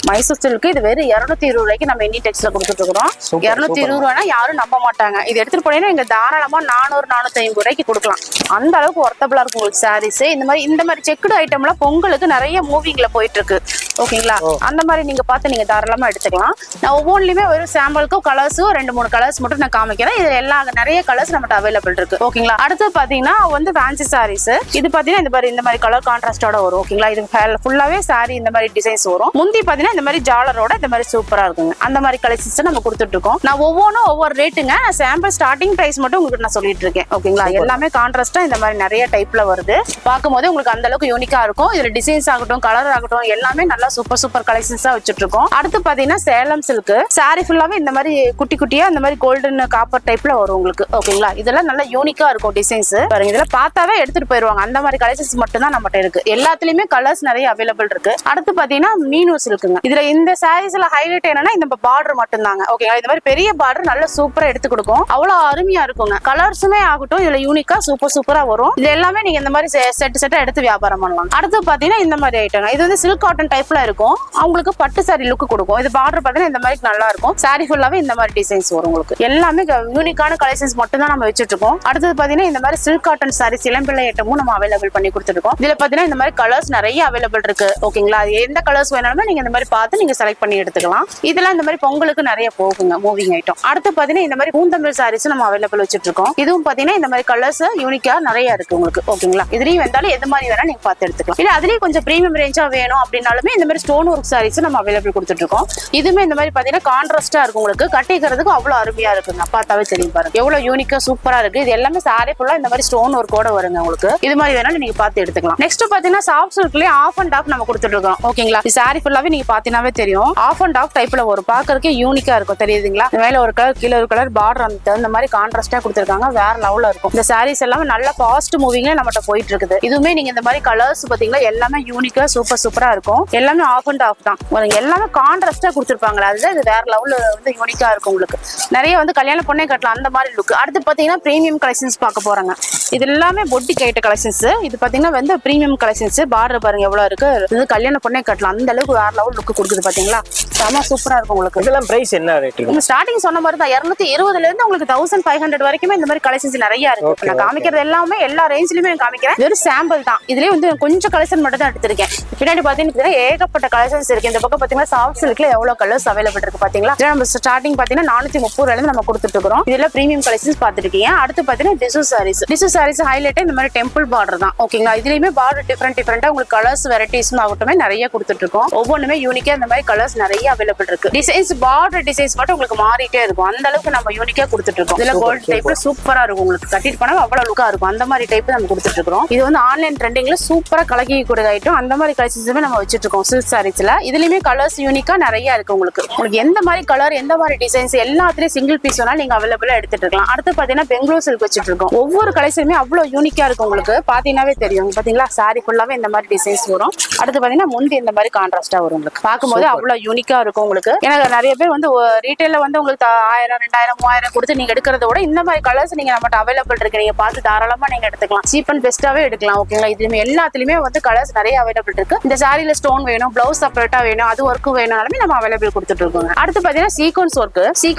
மைசூர் சில்க் இது வெறும் 220 ரூபாய்க்கு நம்ம இனி டெக்ஸ்ல கொடுத்துட்டு இருக்கோம். 220 ரூபாய்னா யாரும் நம்ப மாட்டாங்க. இது எடுத்துட்டு போனீங்கன்னா இங்க தாராளமா 400 450 ரூபாய்க்கு கொடுக்கலாம். அந்த அளவுக்கு ஒர்த்தபிளா இருக்கும் உங்களுக்கு சாரீஸ். இந்த மாதிரி செக்குடு ஐட்டம்லாம் பொங்கலுக்கு நிறைய மூவிங்ல போயிட்டு இருக்கு. ஓகேங்களா. அந்த மாதிரி நீங்க பார்த்து நீங்க தாராளமா எடுத்துக்கலாம். நான் ஒவ்வொன்றுலயுமே ஒரு சாம்பிளுக்கும் கலர்ஸும் 2-3 கலர்ஸ் மட்டும் நான் காமிக்கிறேன். இது எல்லாம் நிறைய கலர்ஸ் நம்மகிட்ட அவைலபிள் இருக்கு. ஓகேங்களா. அடுத்து பாத்தீங்கன்னா வந்து ஃபேன்சி சாரீஸ். இது பாத்தீங்கன்னா இந்த மாதிரி கலர் கான்ட்ராஸ்டோட வரும். ஓகேங்களா. இது ஃபுல்லாவே சாரி இந்த மாதிரி டிசைன்ஸ் வரும். முந்தி பாத்தீங்கன்னா இந்த மாதிரி ஜாலரோட இந்த மாதிரி சூப்பரா இருக்குங்க. அந்த மாதிரி கலெக்ஷன்ஸ் நம்ம கொடுத்துட்டு இருக்கோம். நான் ஒவ்வொன்றும் ஒவ்வொரு ரேட்டுங்க. நான் சாம்பிள் ஸ்டார்டிங் பிரைஸ் மட்டும் உங்களுக்கு நான் சொல்லிட்டு இருக்கேன். ஓகேங்களா. எல்லாமே கான்ட்ராஸ்டா இந்த மாதிரி நிறைய டைப்ல வருது. பார்க்கும்போது உங்களுக்கு அந்த அளவுக்கு யூனிக்கா இருக்கும். இதுல டிசைன்ஸ் ஆகட்டும், கலர் ஆகட்டும், எல்லாமே நல்லா சூப்பர் கலெக்ஷன்ஸா வச்சுட்டு இருக்கோம். அடுத்து பாத்தீங்கன்னா சேலம் சில்க் சாரி ஃபுல்லாவே இந்த மாதிரி குட்டி குட்டியா இந்த மாதிரி கோல்டன் காப்பர் டைப்ல வரும் உங்களுக்கு. ஓகேங்களா. இதெல்லாம் நல்லா யூனிக்கா இருக்கும் டிசைன்ஸ். பாருங்க, இதெல்லாம் பார்த்தாவே எடுத்துட்டு போயிருவாங்க. அந்த மாதிரி கலெக்ஷன்ஸ் மட்டும் தான் நம்மகிட்ட இருக்கு. எல்லாத்துலயுமே கலர்ஸ் நிறைய அவைலபிள் இருக்கு. அடுத்து பாத்தீங்கன்னா மீனூர் சில்க்குங்க. இதுல இந்த சாரீஸ்ல ஹைலைட் என்னன்னா இந்த பார்டர் மட்டும் தாங்க. ஓகேங்களா. இந்த மாதிரி பெரிய பார்டர் நல்லா சூப்பரா எடுத்து கொடுக்கும். அவ்வளவு அருமையா இருக்குங்க. கலர்ஸுமே ஆகட்டும் இதுல யூனிக்கா சூப்பரா வரும். இது எல்லாமே நீங்க இந்த மாதிரி செட்டா எடுத்து வியாபாரம் பண்ணலாம். அடுத்து பாத்தீங்கன்னா இந்த மாதிரி ஐட்டம். இது வந்து சில்க் காட்டன் டைப்ல இருக்கும். அவங்களுக்கு பட்டு சாரி லுக் கொடுக்கும். இது பார்டர் பாத்தீங்கன்னா இந்த மாதிரி நல்லா இருக்கும். சாரி ஃபுல்லாவே இந்த மாதிரி டிசைன்ஸ் வரும் உங்களுக்கு. எல்லாமே யூனிக்கான கலெக்ஷன்ஸ் மட்டும் தான் நம்ம வச்சிட்டு இருக்கோம். அடுத்து பாத்தீங்கன்னா இந்த மாதிரி சில்க் காட்டன் சாரீஸ் இளம்பிள்ளை ஐட்டமும் நம்ம அவைலபிள் பண்ணி கொடுத்துருக்கோம். இதுல பாத்தீங்கன்னா இந்த மாதிரி கலர்ஸ் நிறைய அவைலபிள் இருக்கு. ஓகேங்களா. அது எந்த கலர்ஸ் வேணாலுமே நீங்க இந்த மாதிரி பார்த்து நீங்க செலக்ட் பண்ணி எடுத்துக்கலாம். இதெல்லாம் இந்த மாதிரி பொங்கலுக்கு நிறைய போகுங்க மூவிங் ஐட்டம். அடுத்து பாத்தீங்கன்னா இந்த மாதிரி பூந்தமிழ் சாரீஸ் நம்ம அவைலபிள் வச்சிட்டு இருக்கோம். இதுவும் பாத்தீங்கன்னா இந்த மாதிரி கலர்ஸ் யூனிக்கா நிறைய இருக்கு உங்களுக்கு. ஓகேங்களா. இதுலயும் வந்தாலும் எந்த மாதிரி வேணா நீங்க பார்த்து எடுத்துக்கலாம். இல்ல அதுலயும் கொஞ்சம் பிரீமியம் ரேஞ்சா வேணும் அப்படின்னாலுமே இந்த மாதிரி ஸ்டோன் ஒர்க் சாரீஸ் நம்ம அவைலபிள் கொடுத்துட்டு இருக்கோம். இதுவுமே இந்த மாதிரி பாத்தீங்கன்னா கான்ட்ராஸ்டா இருக்கும் உங்களுக்கு. கட்டிக்கிறதுக்கு அவ்வளவு அருமையா இருக்குங்க. பார்த்தாவே தெரியும் பாருங்க எவ்வளவு யூனிக்கா சூப்பரா இருக்கு. இது எல்லாமே சாரி ஃபுல்லா இந்த மாதிரி ஸ்டோன் ஒர்க்கோட வருங்க உங்களுக்கு. இது மாதிரி வேணாலும் நீங்க பார்த்து எடுத்துக்கலாம். நெக்ஸ்ட் பாத்தீங்கன்னா சாஃப்ட் சில்க்லயே ஆஃப் அண்ட் ஆஃப் நம்ம கொடுத்துட்டு இருக்கோம். ஓகேங்களா. இது சாரி ஃபுல்லாவே நீங்க பாத்தீங்கன்னாவே தெரியும். ஆஃப் அண்ட் ஆஃப் டைப்ல வரும். பாக்குறதுக்கு யூனிக்கா இருக்கும். தெரியுதுங்களா. மேல ஒரு கலர் கீழே ஒரு கலர் பார்டர் அந்த தகுந்த மாதிரி கான்ட்ராஸ்டா கொடுத்துருக்காங்க. வேற லெவல்ல இருக்கும். இந்த சாரீஸ் எல்லாமே நல்ல ஃபாஸ்ட் மூவிங்ல நம்மகிட்ட போயிட்டு இருக்குது. இதுவுமே நீங்க இந்த மாதிரி கலர்ஸ் பாத்தீங்களா எல்லாமே யூனிக்கா சூப்பரா இருக்கும். எல்லாமே ஆஃப் அண்ட் ஆஃப் தான். எல்லாமே கான்ட்ராஸ்டா கொடுத்துருப்பாங்களா. அதுதான் இது வேற லெவல்ல வந்து யூனிக்கா இருக்கும் உங்களுக்கு. நிறைய வந்து கல்யாண பொண்ணே கட்டலாம் அந்த மாதிரி லுக். அடுத்து பாத்தீங்கன்னா பிரீமியம் கலெக்ஷன்ஸ் பார்க்க போறாங்க. இது எல்லாமே பொட்டி கைட்ட கலெக்ஷன்ஸ். இது பாத்தீங்கன்னா வந்து பிரீமியம் கலெக்ஷன்ஸ். பார்டர் பாருங்க எவ்வளவு இருக்கு. இது கல்யாண பொண்ணே கட்டலாம் அந்த அளவுக்கு வேற லெவல் லுக் கொடுக்குது பாத்தீங்களா. செம சூப்பரா இருக்கும் உங்களுக்கு. இதெல்லாம் பிரைஸ் என்ன ரேட்? ஸ்டார்டிங் சொன்ன மாதிரி தான் 220 இருந்து உங்களுக்கு 1500 வரைக்குமே இந்த மாதிரி கலெக்ஷன்ஸ் நிறைய இருக்கு. நான் காமிக்கிறது எல்லாமே எல்லா ரேஞ்சிலுமே காமிக்கிறேன். வெறும் சாம்பிள் தான். இதுலயே வந்து கொஞ்சம் கலெக்ஷன் மட்டும் தான் எடுத்திருக்கேன். பின்னாடி பாத்தீங்கன்னா ஏகப்பட்ட கலெக்ஷன்ஸ் இருக்கு. இந்த பக்கம் பாத்தீங்கன்னா சாஃப்ட் சில்க்ல எவ்வளவு கலர்ஸ் அவைலபிள் இருக்கு பாத்தீங்களா. நம்ம ஸ்டார்டிங் பாத்தீங்கன்னா 430 ரூபாயில இருந்து நம்ம கொடுத்துட்டு இருக்கோம். இதுல பிரீமியம் கலெக்ஷன்ஸ் பாத்துருக்கீங்க. அடுத்து பாத்தீங்கன்னா டிசு சாரீஸ் ஹைலைட் இந்த மாதிரி டெம்பிள் பார்டர் தான். ஓகேங்களா. இதுலயுமே பார்டர் டிஃபரெண்டா உங்களுக்கு கலர்ஸ் வெரைட்டிஸ் ஆகட்டுமே நிறைய கொடுத்துட்டு இருக்கோம். ஒவ்வொன்றுமே யூனிக்கா இந்த மாதிரி கலர்ஸ் நிறைய அவைலபிள் இருக்கு. டிசைன்ஸ் பார்டர் டிசைன்ஸ் மட்டும் உங்களுக்கு மாறிட்டே இருக்கும். அந்த அளவுக்கு நம்ம யூனிக்கா கொடுத்துட்டு இருக்கோம். இதுல கோல்டு டைப்ல சூப்பரா இருக்கும் உங்களுக்கு. கட்டிட்டு போனா அவ்வளவு லுக்கா இருக்கும். அந்த மாதிரி டைப் நம்ம கொடுத்துட்டு இருக்கோம். இது வந்து ஆன்லைன் ட்ரெண்டிங்ல சூப்பரா கலக்கி கூட ஐட்டம். அந்த மாதிரி கலெக்ஷன்ஸுமே நம்ம வச்சிட்டு இருக்கோம் சில்க் சாரீஸ்ல. இதுலயுமே கலர்ஸ் யூனிக்கா நிறைய இருக்கு உங்களுக்கு. உங்களுக்கு எந்த மாதிரி கலர் எந்த மாதிரி டிசைன்ஸ் எல்லாத்துலயும் சிங்கிள் பீஸ் வேணாலும் நீங்க அவைலபிளா எடுத்துட்டு இருக்கலாம். அடுத்து பாத்தீங்கன்னா பெங்களூர் சில்க் வச்சிட்டு இருக்கோம். ஒவ்வொரு கலெக்ஷனுமே அவ்வளவு யூனிக்கா இருக்கும் உங்களுக்கு. பாத்தீங்கன்னாவே தெரியும். பாத்தீங்களா சாரி ஃபுல்லாவே இந்த மாதிரி டிசைன்ஸ் வரும். அடுத்து பாத்தீங்கன்னா முந்தி இந்த மாதிரி கான்ட்ராஸ்டா வரும் உங்களுக்கு. பார்க்கும்போது அவ்வளவு யூனிக்கா இருக்கும் உங்களுக்கு. ஏன்னா நிறைய பேர் வந்து ரீட்டைல்ல வந்து உங்களுக்கு 1000 2000 3000 கொடுத்து நீங்க எடுக்கிறத விட இந்த மாதிரி கலர்ஸ் நீங்க நம்மகிட்ட அவைலபிள் இருக்கு. நீங்க பார்த்து தாராளமா நீங்க எடுத்துக்கலாம். சீப் அண்ட் பெஸ்ட்டாவே எடுக்கலாம். ஓகேங்களா. இதுமே எல்லாத்துலயுமே வந்து கலர்ஸ் நிறைய அவைலபிள் இருக்கு. இந்த சாரியில ஸ்டோன் வேணும், பிளவுஸ் செப்பரேட்டா வேணும், அது ஒர்க் வேணும்னாலுமே நம்ம அவைலபிள் கொடுத்துட்டு இருக்கோம். அடுத்து பாத்தீங்கன்னா சீக்வன்ஸ் ஒர்க்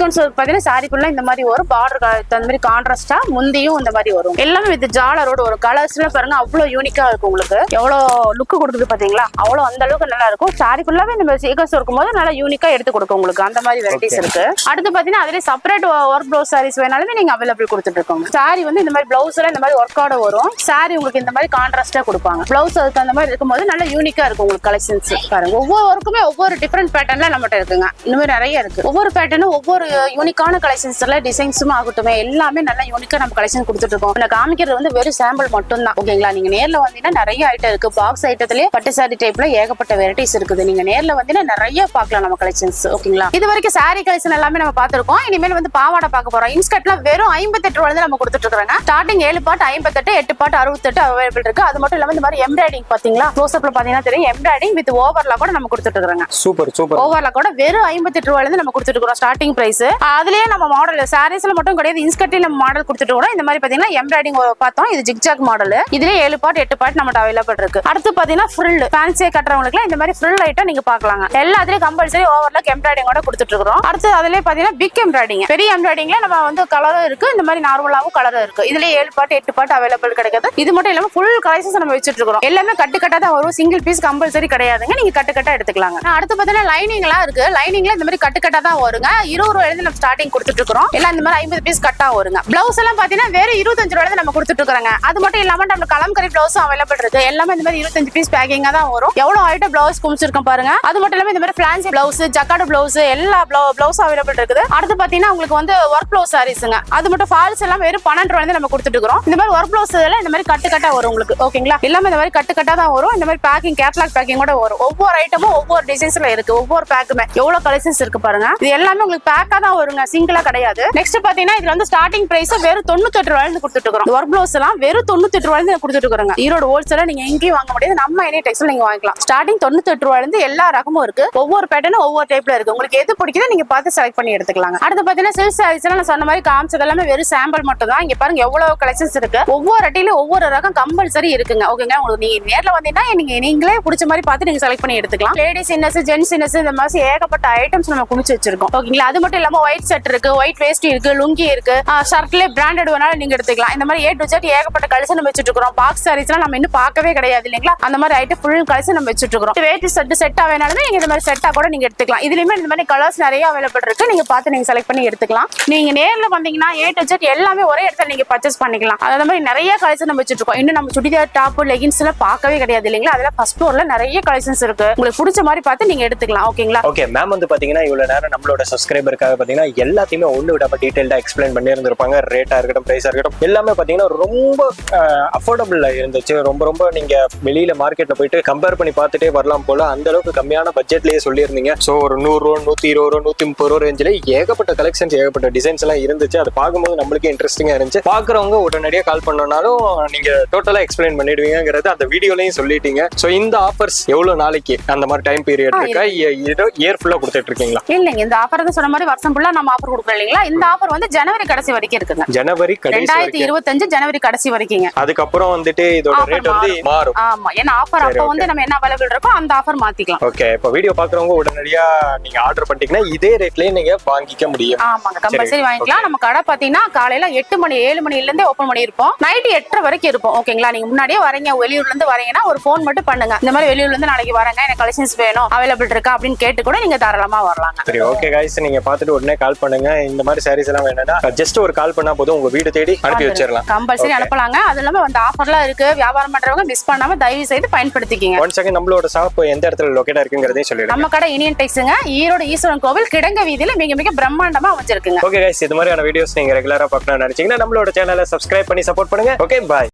பாத்தீங்கன்னா சாரி ஃபுல்லா இந்த மாதிரி வரும். பார்டர் அந்த மாதிரி கான்ட்ராஸ்டா முந்தியும் இந்த மாதிரி வரும். எல்லாமே வித் ஜாலரோட ஒரு கலர்ஸ்ல பாருங்க அவ்வளவு யூனிக்கா இருக்கும் உங்களுக்கு. எவ்வளவு லுக் கொடுக்குது பாத்தீங்களா. அவ்வளவு அந்த அளவுக்கு நல்லா இருக்கும். சாரி ஃபுல்லாவே இந்த சீக்வன்ஸ் இருக்கும் போது நல்லா யூனிக்கா எடுத்து கொடுக்கும் உங்களுக்கு. அந்த மாதிரி வெரைட்டிஸ் இருக்கு. அடுத்து பாத்தீங்கன்னா அதுல செப்பரேட் ஒர்க் ப்ளவுஸ் சாரீஸ் வேணாலுமே நீங்க அவைலபிள் கொடுத்துட்டு இருக்கோம். சாரி வந்து இந்த மாதிரி பிளவுஸ் எல்லாம் இந்த மாதிரி ஒர்க்கோட வரும். சாரி உங்களுக்கு இந்த மாதிரி கான்ட்ராஸ்டா கொடுப்பாங்க. பிளவுஸ் அதுக்கு அந்த மாதிரி இருக்கும்போது நல்லா யூனிக்கா இருக்கும் உங்களுக்கு கலெக்ஷன்ஸ். பாருங்க ஒவ்வொரு ஒர்க்குமே ஒவ்வொரு டிஃபரெண்ட் பேட்டர்ன்ல நம்மகிட்ட இருக்குங்க. இந்த மாதிரி நிறைய இருக்கு. ஒவ்வொரு பேட்டர்னும் ஒவ்வொரு யூனிக்கான கலெக்ஷன்ஸ்ல டிசைன்ஸும் ஆகட்டும் எல்லாமே நல்லா யூனிக்கா நம்ம கலெக்ஷன் கொடுத்துட்டு இருக்கோம். நான் காமிக்கிறது வந்து வெறும் சாம்பிள் மட்டும் தான். ஓகேங்களா? நீங்க நேர்ல வந்தீங்கன்னா நிறைய ஐட்டம் இருக்கு. பாக்ஸ் ஐட்டத்திலேயே பட்டு சாரி டைப்ல ஏகப்பட்ட வெரைட்டிஸ் இருக்குது. நீங்க நேர்ல வந்தீங்கன்னா நிறைய பார்க்கலாம் நம்ம கலெக்ஷன்ஸ். ஓகேங்களா? இது வரைக்கும் சாரி கலெக்ஷன் எல்லாமே நம்ம பார்த்திருக்கோம். இனிமேல் வந்து பாவாடை பார்க்க போறோம். இன்ஸ்கர்ட்ல வெறும் 58 ரூபாயில நம்ம கொடுத்துட்டு இருக்காங்க. ஸ்டார்டிங் 7 பாட் 58, 8 பாட் 68 அவைலபிள் இருக்கு. அது மட்டும் இல்லாம இந்த மாதிரி எம்ப்ராய்டிங் பாத்தீங்களா? க்ளோஸ் அப்ல பாத்தீங்கன்னா தெரியும். எம்ப்ராய்டிங் வித் ஓவர்லாக் கூட நம்ம கொடுத்துட்டு இருக்காங்க. Super super. ஓவர்லாக் கூட வெறும் 58 ரூபாயில நம்ம கொடுத்துட்டு இருக்கோம். Starting price. அதுலயே நம்ம மாடல் சாரீஸ்ல மட்டும் கிடையாது, இன்ஸ்கர்ட்ல நம்ம மாடல் கொடுத்துட்டு இருக்கோம். இந்த மாதிரி பாத்தீங்கன்னா எம்ப்ராய்டிங் பார்த்தோம். இது ஜிக்ஜாக் மாடல். இதுலயே 7 பாட் 8 பாட் நம்ம அவைலபிள் இருக்கு. அடுத்து பாத்தீங்கன்னா ஃப்ரில் ஃபேன்சியா கட்டுறவங்களுக்கு இந்த மாதிரி ஃப்ரில் ஐட்டம் நீங்க பாக்கலாங்க. எல்லாத்துலயும் கம்பல்சரி ஓவர்லாக் எம்ப்ராய்டிங்கோட கொடுத்துட்டு இருக்கோம். அடுத்து அதுலயே பாத்தீங்கன்னா பிக் எம்ப்ராய்டிங், பெரிய எம்ப்ராய்டிங்ல நம்ம வந்து கலரும் இருக்கு, இந்த மாதிரி நார்மலாவும் கலரும் இருக்கு. இதுலயே 7 பாட் 8 பாட் அவைலபிள் கிடைக்குது. இது மட்டும் இல்லாம ஃபுல் கலெக்ஷன்ஸ் நம்ம வச்சிட்டு இருக்கோம். எல்லாமே கட்டு கட்டா தான் வரும். சிங்கிள் பீஸ் கம்பல்சரி கிடையாதுங்க. நீங்க கட்டு கட்டா எடுத்துக்கலாங்க. அடுத்து பாத்தீங்கன்னா லைனிங் எல்லாம் இருக்கு. லைனிங்ல இந்த மாதிரி கட்டு கட்டா தான் வருங்க. 20 ரூபாயில நம்ம ஸ்டார்டிங் கொடுத்துட்டு இருக்கோம். எல்லாம் இந்த மாதிரி 50 பீஸ் கட்டா வருங்க. பிளவுஸ் எல்லாம் பாத்தீங்கன்னா வேற 25 ரூபாயில நம்ம கொடுத்துட்டு இருக்காங்க. அது மட்டும் இல்லாம நம்ம கலம்கரி பிளவுஸ் அவைலபிள் இருக்கு. எல்லாமே இந்த மாதிரி 25 பீஸ் பேக்கிங்கா தான் வரும். எவ்வளவு ஐட்டம் பிளவுஸ் குமிச்சிருக்கோம் பாருங்க. அது மட்டும் இல்லாம இந்த மாதிரி ஃபேன்சி பிளவுஸ், ஜக்கார்டு பிளவுஸ் எல்லா பிளவுஸ் அவைலபிள் இருக்குது. அடுத்து பாத்தீங்கன்னா உங்களுக்கு வந்து ஒர்க் பிளவுஸ் சாரீஸ்ங்க. அது மட்டும் ஃபால்ஸ் எல்லாம் வெறும் 12 ரூபாயில நம்ம கொடுத்துட்டு இருக்கோம். இந்த மாதிரி ஒர்க் பிளவுஸ் எல்லாம் இந்த மாதிரி கட்டு கட்டா வரும் உங்களுக்கு. ஓகேங்களா? எல்லாமே இந்த மாதிரி கட்டு கட்டா தான் வரும். இந்த மாதிரி பேக்கிங் கேட்லாக் பேக்கிங் கூட வரும். ஒவ்வொரு ஐட்டமும் ஒவ்வொரு டிசைன்ஸ்ல இருக்கு. ஒவ்வொரு பேக்குமே எவ்வளவு கலெக்ஷன்ஸ் இருக்கு பாருங்க. இது எல்லாமே உங்களுக்கு பேக்கா தான் வருங்க, சிங்கிளா கிடையாது. நெக்ஸ்ட் பாத்தீங்கன்னா இதுல வந்து ஸ்டார்டிங் பிரைஸ் வெறும் 98 ரூபாயில கொடுத்துட்டு இருக்கோம். ஒர்க் பிளவுஸ் எல்லாம் வெறும் 98 ரூபாயில கொடுத்துட்டு இருக்காங்க. ஈரோடு ஹோல்சேல நீங்க எங்கேயும் வாங்க முடியாது. நம்ம இனியன் டெக்ஸ்டைல் நீங்க வாங்கிக்கலாம். ஸ்டார்டிங் 98 ரூபாயில இருந்து எல்லா ரகமும் இருக்கு. ஒவ்வொரு பேட்டர்னும் ஒவ்வொரு டைப்ல இருக்கு. உங்களுக்கு எது பிடிக்குதோ நீங்க பார்த்து செலக்ட் பண்ணி எடுத்துக்கலாம். அடுத்து பாத்தீங்கன்னா சில்க் சாரீஸ் எல்லாம் நான் சொன்ன மாதிரி காமிச்சது எல்லாமே வெறும் சாம்பிள் மட்டும் தான். இங்க பாருங்க எவ்வளவு கலெக்ஷன்ஸ் இருக்கு. ஒவ்வொரு அட்டையிலும் ஒவ்வொரு ரகம் கம்பல்சரி இருக்குங்க. ஓகேங்க? உங்களுக்கு நீங்க நேர்ல வந்தீங்கன்னா நீங்களே பிடிச்ச மாதிரி பார்த்து நீங்க செலக்ட் பண்ணி எடுத்துக்கலாம். லேடிஸ் இன்னஸ், ஜென்ஸ் இன்னஸ் இந்த மாதிரி ஏகப்பட்ட ஐட்டம்ஸ் நம்ம குமிச்சு வச்சிருக்கோம். ஓகேங்களா? அது மட்டும் இல்லாம ஒயிட் செட் இருக்கு, ஒயிட் வேஸ்ட் இருக்கு, லுங்கி இருக்கு, ஷர்ட்ல பிராண்டட் வேணாலும் நீங்க எடுத்துக்கலாம். இந்த மாதிரி A to Z ஏகப்பட்ட கலெக்ஷன் நம்ம வச்சிட்டு இருக்கோம். பாக்ஸ் சாரீஸ் எல்லாம் நம்ம இன்னும் பார்க்கவே கிடையாது இல்லைங்களா? அந்த மாதிரி ஐட்டம் ஃபுல் கலெக்ஷன் நம்ம வச்சிட்டு இருக்கோம். வேட்டி செட் செட்டா வேணாலுமே நீங்க இந்த மாதிரி செட்டா கூட நீங்க எடுத்துக்கலாம். இதுலயுமே இந்த மாதிரி கலர்ஸ் நிறைய அவைலபிள் இருக்கு. நீங்க பார்த்து நீங்க செலக்ட் பண்ணி எடுத்துக்கலாம். நீங்க நேர்ல வந்தீங்கன்னா A to Z எல்லாமே ஒரே இடத்துல நீங்க பர்ச்சேஸ் பண்ணிக்கலாம். அதே மாதிரி நிறைய கலெக்ஷன் நம்ம வச்சிட்டு இருக்கோம். இன்னும் நம்ம சுடிதார் டாப் லெகின்ஸ் எல்லாம் பார்க்கவே கிடையாது இல்லைங்களா? அதெல்லாம் ஃபர்ஸ்ட் ஃப்ளோர்ல நிறைய கலெக்ஷன்ஸ் இருக்கு. உங்களுக்கு பிடிச்ச மாதிரி பார்த்து நீங்க எடுத்துக்கலாம். ஓகேங்களா? ஓகே மேம், வந்து பாத்தீங்கன்னா இவ்வளவு நேரம் நம்மளோட சப்ஸ்கிரைபருக்காக பாத்தீங்கன்னா எல்லாத்தையுமே ஒண்ணு விடாம டீடைல்டா எக்ஸ்பிளைன் பண்ணி இருந்திருப்பாங்க. ரேட்டா இருக்கட்டும், பிரைஸா இருக்கட்டும், எல்லாமே பாத்தீங்கன்னா ரொம்ப அஃபோர்டபுள் இருந்துச்சு. ரொம்ப நீங்க வெளியில மார்க்கெட்ல போயிட்டு கம்பேர் பண்ணி பார்த்துட்டே வரலாம் போல. அந்த அளவுக்கு கம்மியான பட்ஜெட்லயே சொல்லியிருந்தீங்க. ஸோ ஒரு 100 ரூபா, 120 ரூபா, 130 ரூபா ரேஞ்சில் ஏகப்பட்ட கலெக்ஷன்ஸ், ஏகப்பட்ட டிசைன்ஸ் எல்லாம் இருந்துச்சு. அது பார்க்கும்போது நம்மளுக்கே இன்ட்ரெஸ்டிங்கா இருந்துச்சு. பாக்குறவங்க உடனடியாக கால் பண்ணனாலும் நீங்க டோட்டலா எக்ஸ்பிளைன் பண்ணிடுவீங்கிறது அந்த வீடியோலையும் சொல்லிட்டீங்க. ஸோ இந்த ஆஃபர்ஸ் எவ்வளவு நாளைக்கு அந்த மாதிரி டைம் பீரியட் இருக்கா? இயர் ஃபுல்லா கொடுத்துட்டு இருக்கீங்களா? இல்லைங்க, இந்த ஆஃபர் தான் சொன்ன மாதிரி வருஷம் ஃபுல்லா நம்ம ஆஃபர் கொடுக்குறோம் இல்லைங்களா? இந்த ஆஃபர் வந்து ஜனவரி கடைசி வரைக்கும் இருக்குங்க. ஜனவரி 2025 ஜனவரி கடைசி வரைக்குங்க. அதுக்கப்புறம் வந்துட்டு இதோட ரேட் வந்து மாறும். ஆமா, ஏன்னா ஆஃபர் அப்ப வந்து நம்ம என்ன அவைலபிள் இருக்கோ அந்த ஆஃபர் மாத்திக்கலாம். ஓகே, இப்போ வீடியோ பாக்குறவங்க உடனடியா நீங்க ஆர்டர் பண்ணிட்டீங்கன்னா இதே ரேட்லயே நீங்க வாங்கிக்க முடியும். ஆமாங்க, கம்பல்சரி வாங்கிக்கலாம். நம்ம கடை பாத்தீங்கன்னா காலையில 8 மணி 7 மணில இருந்தே ஓபன் பண்ணி இருப்போம். நைட் 8:30 வரைக்கும் இருப்போம். ஓகேங்களா? நீங்க முன்னாடியே வரீங்க, வெளியூர்ல இருந்து வரீங்கன்னா ஒரு ஃபோன் மட்டும் பண்ணுங்க. இந்த மாதிரி வெளியூர்ல இருந்து நாளைக்கு வரேங்க, எனக்கு கலெக்ஷன்ஸ் வேணும், அவைலபிள் இருக்கா அப்படின்னு கேட்டு கூட நீங்க தாராளமா வரலாங்க. சரி, ஓகே गाइस, நீங்க பார்த்துட்டு உடனே கால் பண்ணுங்க. இந்த மாதிரி சாரீஸ் எல்லாம் வேணும்னா ஜஸ்ட் ஒரு கால் பண்ணா போதும், உங்க வீடு தேடி அனுப்பி வச்சிரலாம். கம்பல்சரி அனுப்பலாங்க. அது இல்லாம அந்த ஆஃபர்லாம் இருக்கு. வியாபாரம் பண்றவங்க மிஸ் பண்ணாம தயவு செய்து பயன்படுத்திக்கங்க. ஒன் செகண்ட், நம்மளோட ஷாப் எந்த இடத்துல லொகேட் இருக்குங்கிறதையும் சொல்லிடுங்க. நம்ம கடை இனியன் டெக்ஸ்ங்க, ஈரோடு ஈஸ்வரன் கோவில் கிடங்க வீதியில மிக பிரம்மாண்டமா அமைச்சிருக்குங்க. ஓகே गाइस, இது மாதிரியான வீடியோஸ் நீங்க ரெகுலரா பார்க்கணும்னு நினைச்சீங்கன்னா நம்மளோட சேனலை சப்ஸ்கிரைப் பண்ணி சப்போர்ட் பண்ணுங்க. Okay, by.